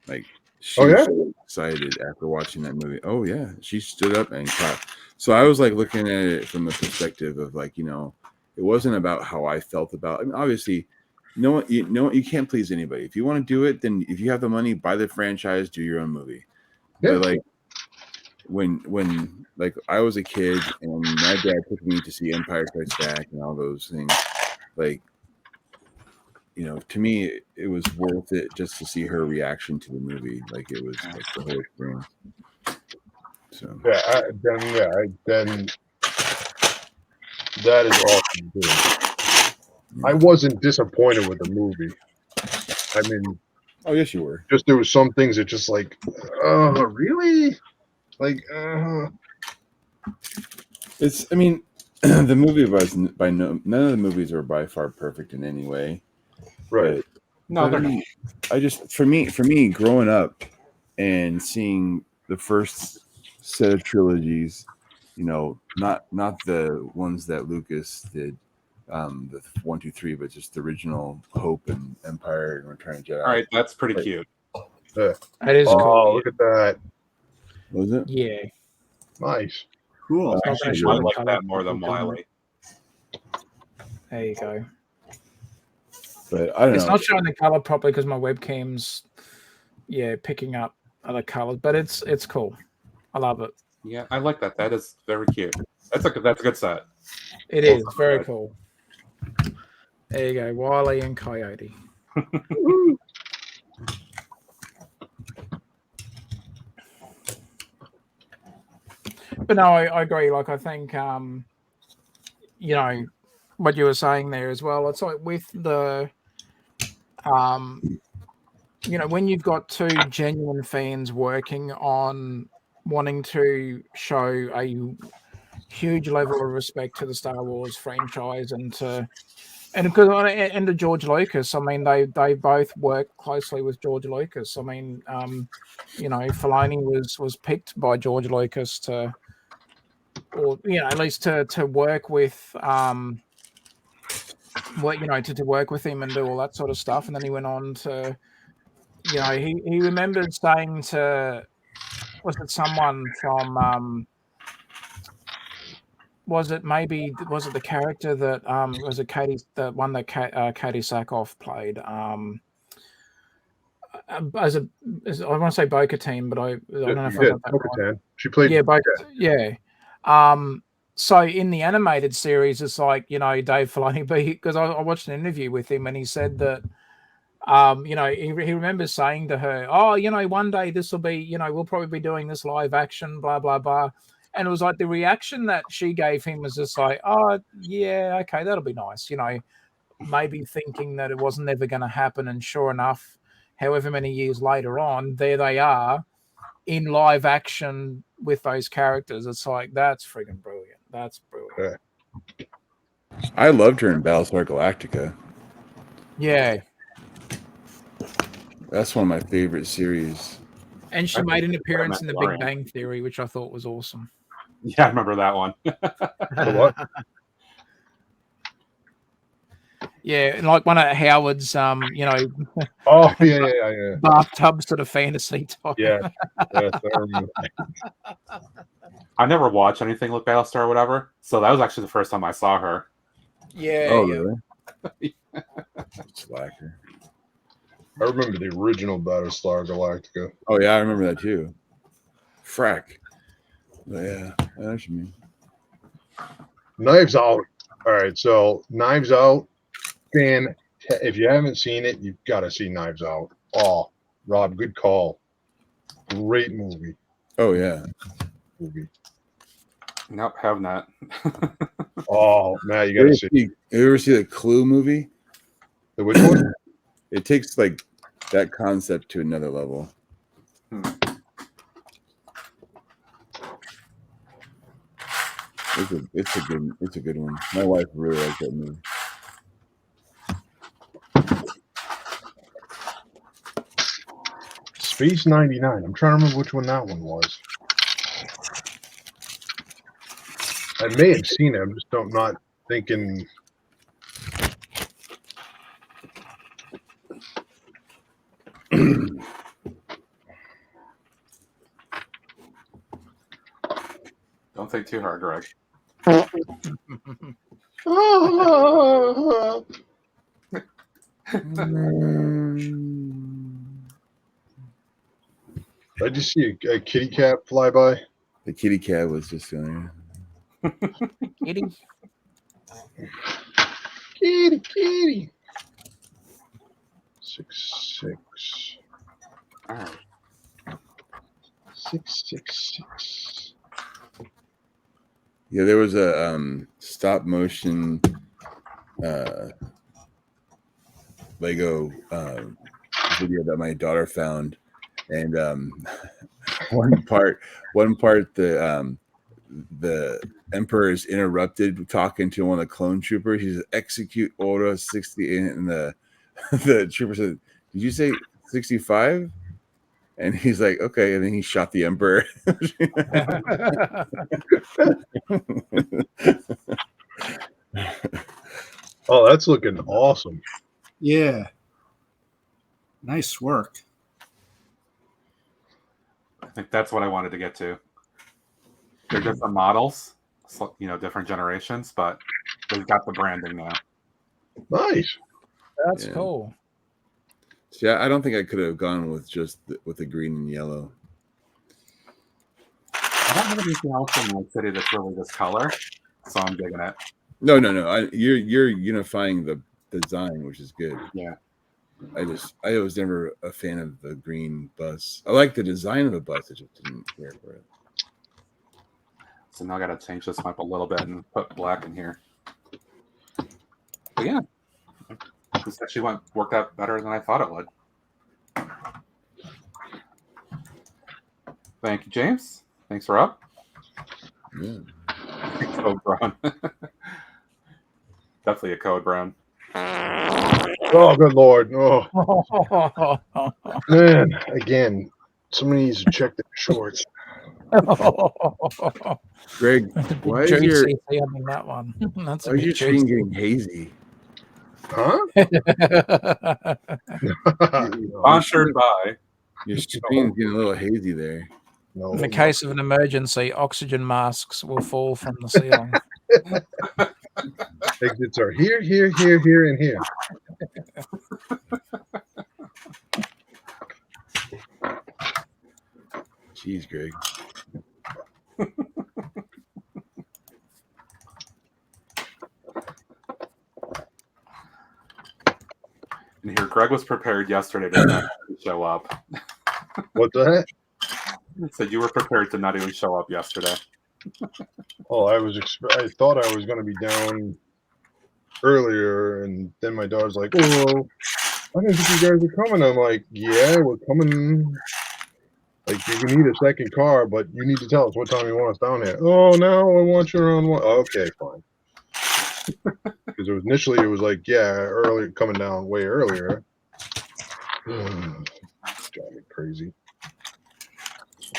Like, she was so excited after watching that movie. Oh yeah, she stood up and clapped. So I was like looking at it from the perspective of like, it wasn't about how I felt about. I mean, obviously, you can't please anybody. If you want to do it, then if you have the money, buy the franchise, do your own movie. Yeah. But like when like I was a kid and my dad took me to see Empire Strikes Back and all those things, like, to me it was worth it just to see her reaction to the movie. Like, it was like the whole experience. So then that is awesome too. I wasn't disappointed with the movie. I mean, oh yes, you were. Just there was some things that just like, really, like. It's. I mean, the movie was none of the movies are by far perfect in any way. Right. No, they're not. I just for me growing up and seeing the first set of trilogies, you know, not the ones that Lucas did, the 1, 2, 3, but just the original Hope and Empire and Return of Jedi. All right, that's pretty cute. That is Oh, cool. look at that. What was it? Yeah. Nice. Cool. It's not gonna Actually, show I the like colour that more than properly. Wiley. There you go. But I don't It's know. not showing the color properly because my webcam's picking up other colors, but it's cool. I love it. Yeah, I like that. That is very cute. That's a good set. It Both is are very good. cool. There you go, Wiley and Coyote. But no, I agree. Like I think you know what you were saying there as well. It's like with the you know, when you've got two genuine fans working on wanting to show a huge level of respect to the Star Wars franchise and to George Lucas. I mean, they both work closely with George Lucas. I mean, you know, Filoni was picked by George Lucas to, or you know, at least to work with what you know to work with him and do all that sort of stuff. And then he went on to, you know, he remembered saying to, was it someone from was it the character that was it Katie, the one that Katie Sackhoff played as I want to say Bo-Katan, but I don't know if I got that right. Bo-Katan. She played. Yeah, yeah. So in the animated series, it's like, you know, Dave Filoni, because I watched an interview with him and he said that you know, he remembers saying to her, "Oh, you know, one day this will be, you know, we'll probably be doing this live action, blah blah blah." And it was like the reaction that she gave him was just like, "Oh, yeah, okay, that'll be nice," you know, maybe thinking that it wasn't ever going to happen. And sure enough, however many years later on, there they are in live action with those characters. It's like, that's freaking brilliant. That's brilliant. I loved her in Battlestar Galactica. Yeah. That's one of my favorite series. And she made an appearance in The Big Bang Theory, which I thought was awesome. Yeah, I remember that one. The what? Yeah, and like one of Howard's, you know, Oh yeah. bathtub sort of fantasy type. Yes, I remember. I never watched anything with Battlestar or whatever, so that was actually the first time I saw her. Yeah. Oh, yeah. really? Slacker. I remember the original Battlestar Galactica. Oh yeah, I remember that too. Frack. But yeah, I know what you mean. Knives Out. All right, so Knives Out. If you haven't seen it, you've got to see Knives Out. Oh, Rob, good call. Great movie. Oh yeah. Nope, have not. Oh man, you got to see. You ever see the Clue movie? The which one? It takes like that concept to another level. It's a good one. My wife really likes that movie. Space 99. I'm trying to remember which one that one was. I may have seen it. I'm just not thinking. Don't think too hard, Greg. I just see a kitty cat fly by. The kitty cat was just going. Kitty. Kitty. 666. All right. 666. Yeah, there was a stop motion Lego video that my daughter found, and one part the Emperor is interrupted talking to one of the clone troopers. He's execute order 60, and the the trooper said, "Did you say 65?" And he's like, "Okay." And then he shot the Emperor. Oh, that's looking awesome. Yeah. Nice work. I think that's what I wanted to get to. They're different models, different generations, but they've got the branding now. Nice. That's Yeah. cool. See, I don't think I could have gone with just with the green and yellow. I don't have anything else in my city that's really this color, so I'm digging it. No. You're unifying the design, which is good. Yeah. I was never a fan of the green bus. I like the design of the bus. I just didn't care for it. So now I got to change this up a little bit and put black in here. But yeah, this actually worked out better than I thought it would. Thank you, James. Thanks for up. Yeah. Code brown. Definitely a code brown. Oh, good Lord. Oh, man. Again, somebody needs to check their shorts. Greg, why is Juicy your on that one? That's a why is your bit screen juicy. getting hazy? Huh? Sponsored by. Your screen's getting a little hazy there. No. In the case of an emergency, oxygen masks will fall from the ceiling. Exits are here, and here. Jeez, Greg. And here, Greg was prepared yesterday to not show up. What's that? Said you were prepared to not even show up yesterday. Oh, I thought I was going to be down earlier, and then my daughter's like, "Oh, I didn't think you guys were coming." I'm like, "Yeah, we're coming. Like, you can need a second car, but you need to tell us what time you want us down here." "Oh, no, I want you around one." "Okay, fine." Because initially it was like, yeah, early, coming down way earlier. It's driving me crazy.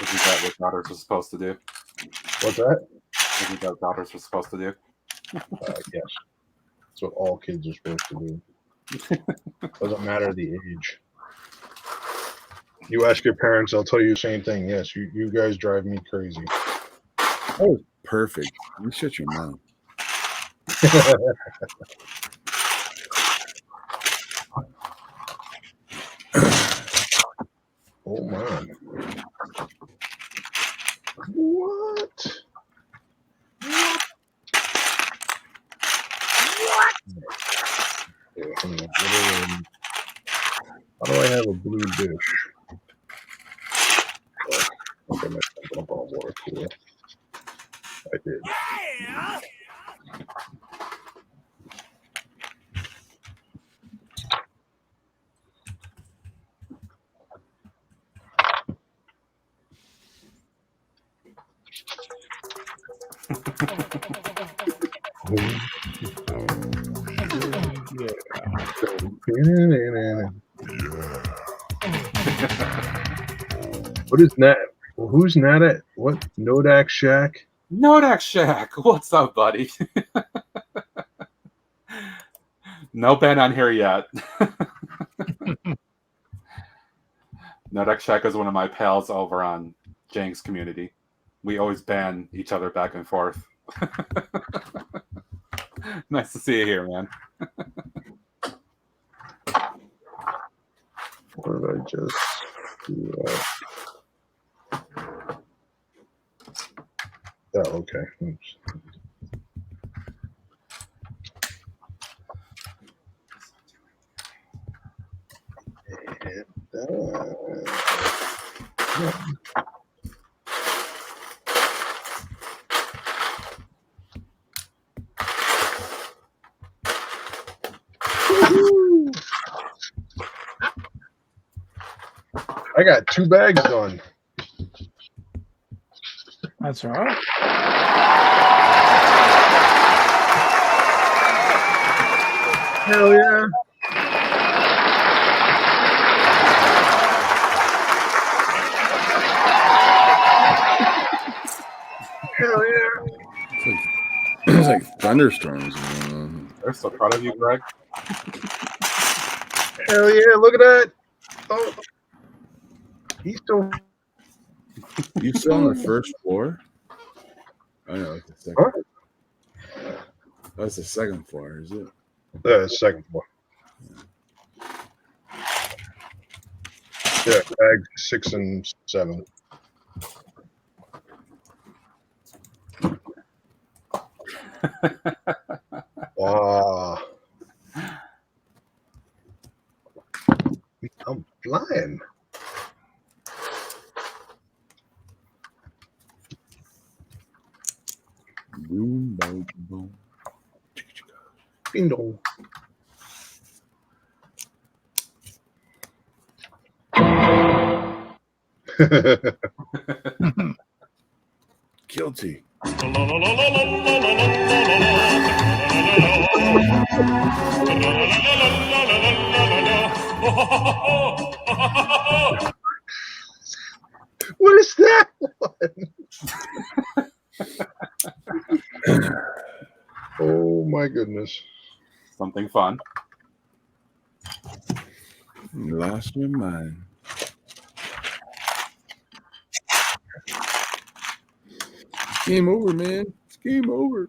Isn't that what daughters are supposed to do? What's that? Isn't that what daughters are supposed to do? Yes. That's what all kids are supposed to do. Doesn't matter the age. You ask your parents, they'll tell you the same thing. Yes, you guys drive me crazy. That was perfect. You shut your mouth. Oh man. What? Yeah, hang on. How do I have a blue dish? Oh, okay, my dump on water cooler. I did. What is Nat? Who's Nat at? What? Nodak Shack? Nodak Shack, what's up, buddy? No ban on here yet. Nodak Shack is one of my pals over on Jang's community. We always ban each other back and forth. Nice to see you here, man. What did I just do? Oh, okay. Oops. I got 2 bags done. That's all right. Hell yeah. thunderstorms. They're so proud of you, Greg. Hell yeah! Look at that. Oh, he's still. You still on the first floor? I know, it's the second. Huh? That's the second floor, is it? Second floor. Yeah, bag 6 and 7. Wow. I'm flying. Boom, boom, boom. Ding dong. Guilty. What is that one? Oh my goodness. Something fun. Lost my mind. Game over, man. It's game over.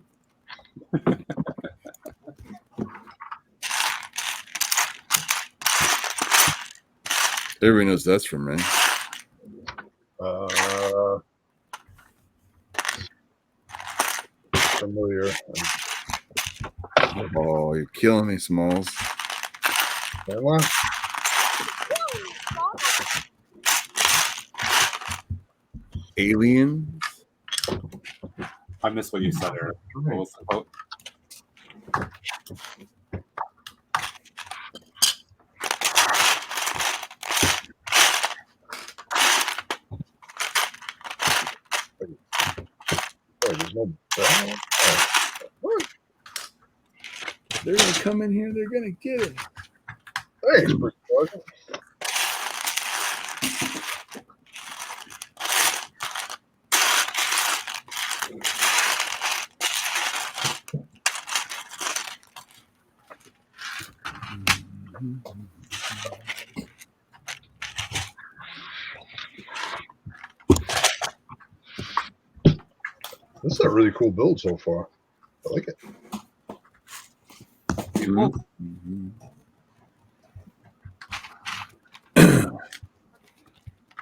Everybody knows that's from me. Familiar. Oh, you're killing me, Smalls. Grandma? Alien. I missed what you said, Eric. What was the quote? Wait, there's no bell? Oh. What? They're gonna come in here. They're gonna get it. Thanks, pretty pleasant. This is a really cool build so far. I like it. Mm-hmm.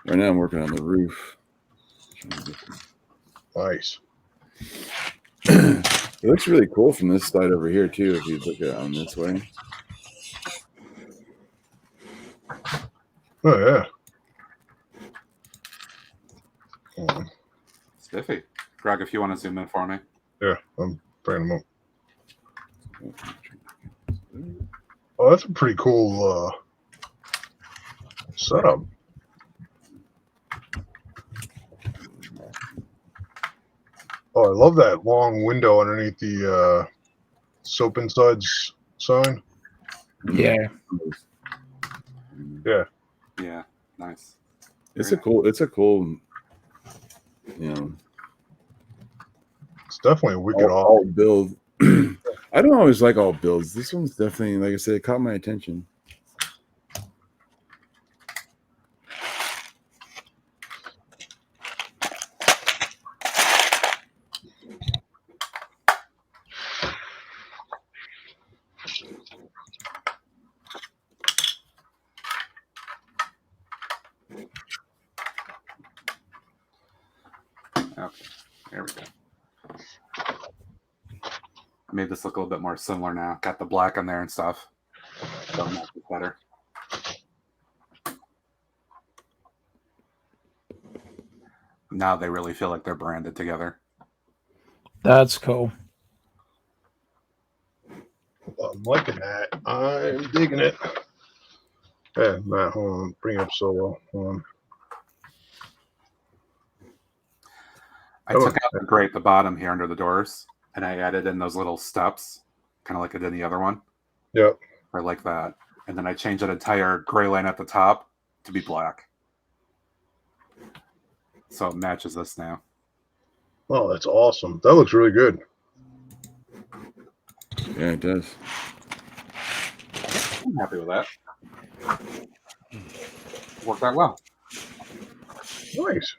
Right now, I'm working on the roof. Nice. It looks really cool from this side over here too. If you look at it on this way. Oh yeah. Oh, Spiffy. Greg, if you want to zoom in for me. yeah, I'm bringing them up. Oh, that's a pretty cool setup. Oh, I love that long window underneath the soap and suds sign. Yeah. Yeah. Yeah, nice. It's a cool, you know, It's definitely a wicked all build. I don't always like all builds. This one's definitely, like I said, it caught my attention. Okay, there we go. I made this look a little bit more similar now. Got the black on there and stuff. Don't make it better. Now they really feel like they're branded together. That's cool. I'm liking that. I'm digging it. Yeah, Matt, hold on. Bring up Solo. Hold on. I took out the grate at the bottom here under the doors, and I added in those little steps, kind of like I did in the other one. Yep. I like that. And then I changed that entire gray line at the top to be black. So it matches this now. Oh, that's awesome. That looks really good. Yeah, it does. I'm happy with that. Worked out well. Nice.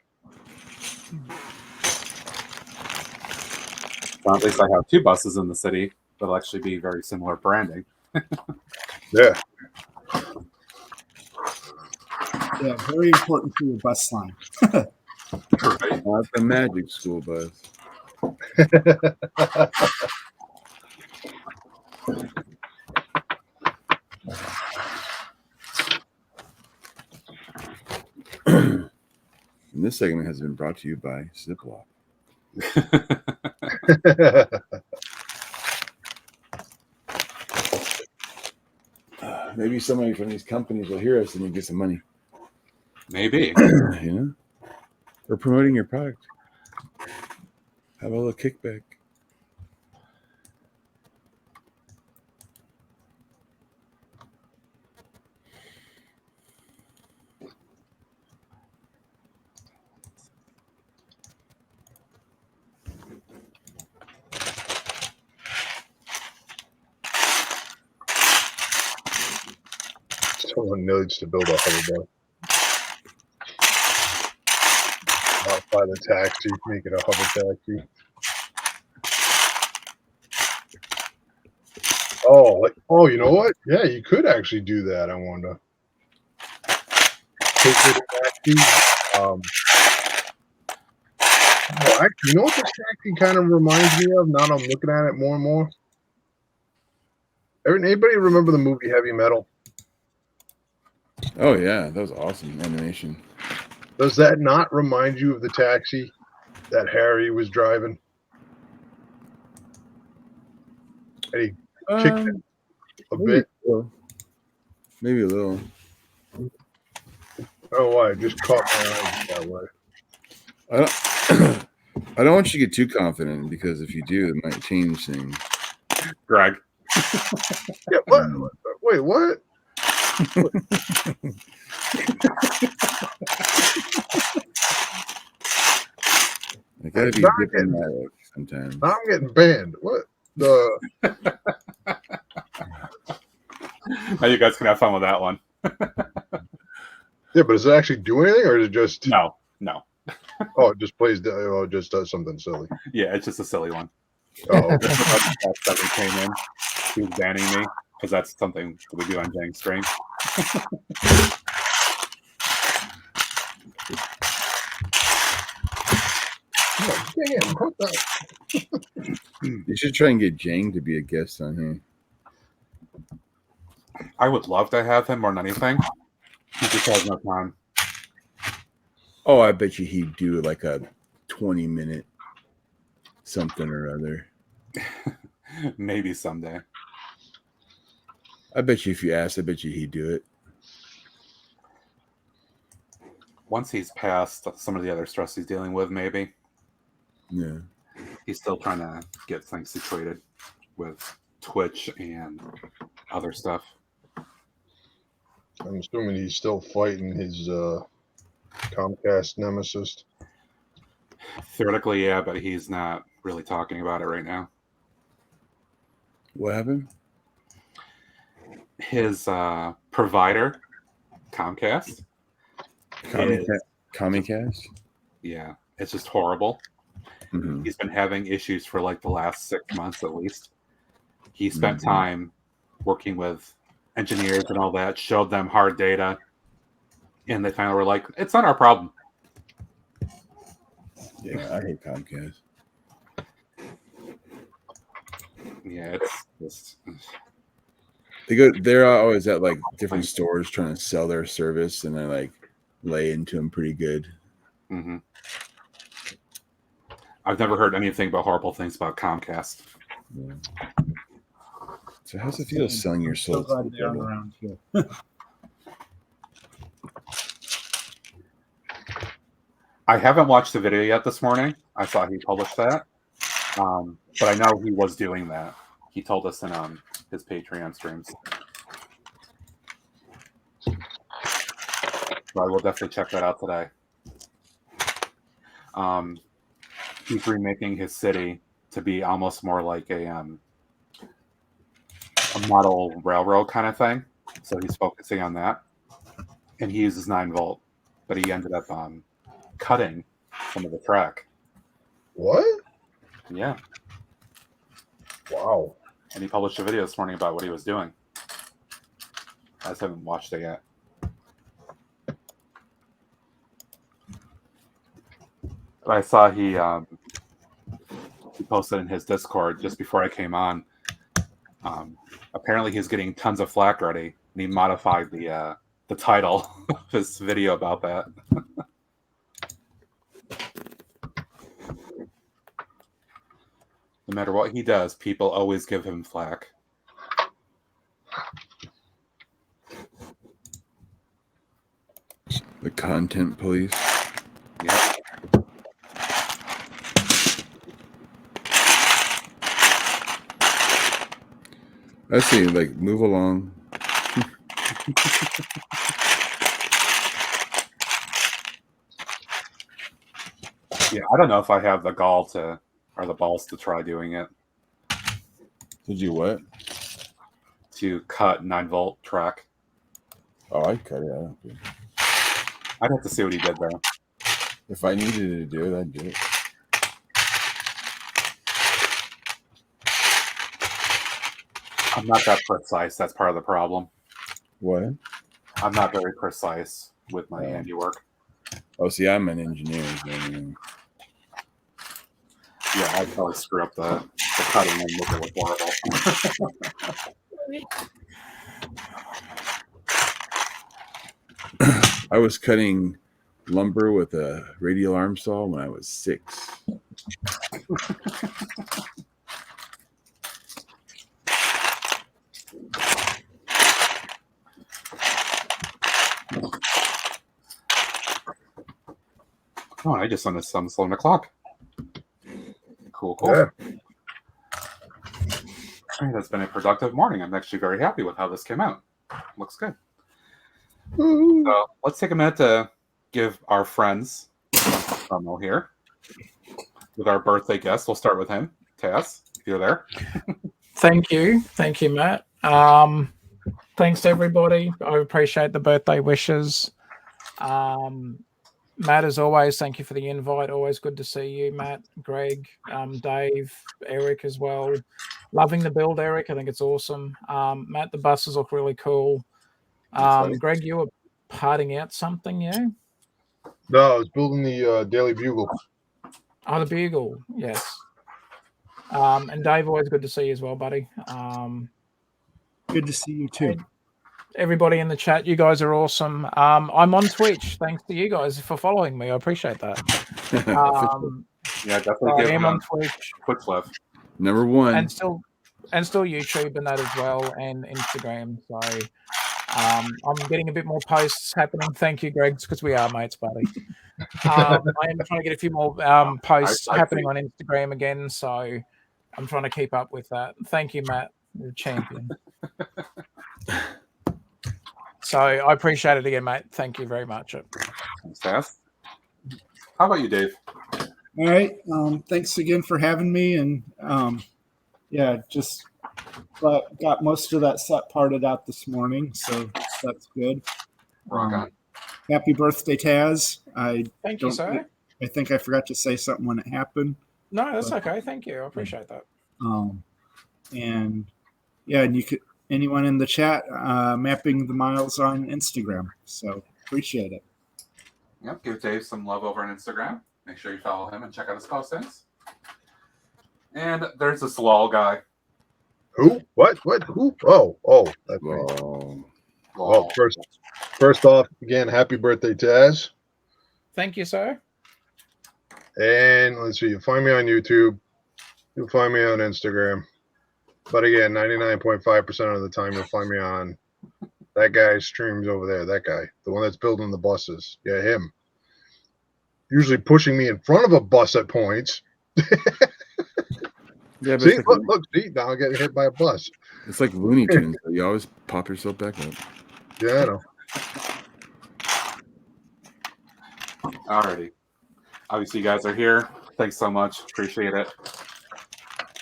Well, at least I have 2 buses in the city that'll actually be very similar branding. Yeah. Yeah, very important for your bus line. Right. Not the magic school bus. And this segment has been brought to you by Ziploc. Maybe somebody from these companies will hear us and you get some money. Maybe. You know? Or promoting your product. Have a little kickback. Someone needs to build a hover bus. Modify the taxi, make it a hover taxi. Oh, you know what? Yeah, you could actually do that. I wonder. Take this taxi. Actually, you know what this taxi kind of reminds me of? Now that I'm looking at it more and more. Anybody remember the movie Heavy Metal? Oh, yeah. That was awesome animation. Does that not remind you of the taxi that Harry was driving? And he kicked it a bit. Maybe a little. Oh, I just caught my eye that way. I don't want you to get too confident because if you do, it might change things. Greg. Yeah, what? Wait, what? I gotta be diplomatic sometimes. I'm getting banned. What the? Now you guys can have fun with that one. Yeah, but does it actually do anything, or is it just? No. Oh, it just plays. Oh, it just does something silly. Yeah, it's just a silly one. Oh, okay. That we came in. He was banning me because that's something that we do on Jang's stream. Oh, damn, what the? You should try and get Jang to be a guest on here. I would love to have him more than anything. He just has no time. Oh, I bet you he'd do like a 20-minute something or other. Maybe someday. I bet you if you asked, I bet you he'd do it. Once he's past some of the other stress he's dealing with, maybe. Yeah. He's still trying to get things situated with Twitch and other stuff. I'm assuming he's still fighting his Comcast nemesis. Theoretically, yeah, but he's not really talking about it right now. What happened? His provider, Comcast. Comcast? Yeah, it's just horrible. Mm-hmm. He's been having issues for like the last 6 months at least. He spent time working with engineers and all that, showed them hard data, and they finally were like, it's not our problem. Yeah, I hate Comcast. Yeah, it's just... They're always at like different stores trying to sell their service, and they like lay into them pretty good. Mm-hmm. I've never heard anything but horrible things about Comcast. Yeah. So how's it feel selling your soul? So glad they aren't around here. I haven't watched the video yet this morning. I saw he published that. But I know he was doing that. He told us in his Patreon streams. So I will definitely check that out today. He's remaking his city to be almost more like a a model railroad kind of thing. So he's focusing on that. And he uses 9-volt, but he ended up cutting some of the track. What? Yeah. Wow. And he published a video this morning about what he was doing. I just haven't watched it yet. I saw he posted in his Discord just before I came on. Apparently, he's getting tons of flack already, and he modified the title of his video about that. No matter what he does, people always give him flack. The content police. Yep. I see. Like, move along. Yeah, I don't know if I have the gall to or the balls to try doing it. Did you what? To cut 9-volt track. Oh, I cut it. I don't care. I'd have to see what he did there. If I needed to do it, I'd do it. I'm not that precise. That's part of the problem. What? I'm not very precise with my handiwork. Oh, see, I'm an engineer. So, Yeah, I'd probably screw up the cutting and make it look horrible. I was cutting lumber with a radial arm saw when I was 6. Oh, I just noticed some 7 o'clock. Cool. Yeah. Hey, that's been a productive morning. I'm actually very happy with how this came out. Looks good. Woo. So let's take a minute to give our friends a promo here with our birthday guest. We'll start with him. Taz, if you're there. Thank you, Matt. Thanks to everybody. I appreciate the birthday wishes. Matt, as always, thank you for the invite. Always good to see you, Matt, Greg, Dave, Eric as well. Loving the build, Eric. I think it's awesome. Matt, the buses look really cool. Greg, you were parting out something, yeah? No, I was building the Daily Bugle. Oh, the Bugle, yes. And Dave, always good to see you as well, buddy. Good to see you too. Everybody in the chat, you guys are awesome. I'm on Twitch. Thanks to you guys for following me. I appreciate that. Yeah, definitely give I am him on Twitch. quick love. Number 1. And still YouTube and that as well, and Instagram. So I'm getting a bit more posts happening. Thank you, Greg, because we are mates, buddy. I am trying to get a few more posts happening on Instagram again, so I'm trying to keep up with that. Thank you, Matt, you're a champion. So I appreciate it again, mate. Thank you very much. Thanks, Taz. How about you, Dave? All right. Thanks again for having me. And just got most of that set parted out this morning. So that's good. Rock on. Happy birthday, Taz. Thank you, sir. I think I forgot to say something when it happened. No, that's okay. Thank you. I appreciate that. And you could, anyone in the chat, mapping the miles on Instagram. So appreciate it. Yep, give Dave some love over on Instagram. Make sure you follow him and check out his postings. And there's this LOL guy. Who? What? Who? Oh, that's me. Well, first off, again, happy birthday, Taz. Thank you, sir. And let's see, you'll find me on YouTube. You'll find me on Instagram. But again, 99.5% of the time, you'll find me on that guy's streams over there. That guy, the one that's building the buses. Yeah, him. Usually pushing me in front of a bus at points. Yeah, but see, look, see, now I'm getting hit by a bus. It's like Looney Tunes. You always pop yourself back up. Yeah, I know. Alrighty. Obviously, you guys are here. Thanks so much. Appreciate it.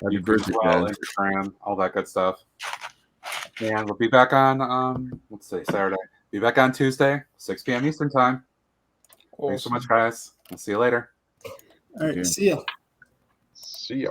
Happy birthday, Taz. Instagram, all that good stuff. And we'll be back on let's see, Saturday. Be back on Tuesday, 6 p.m. Eastern time. Thanks so much, guys. I'll see you later. All right, Okay. see ya. See ya.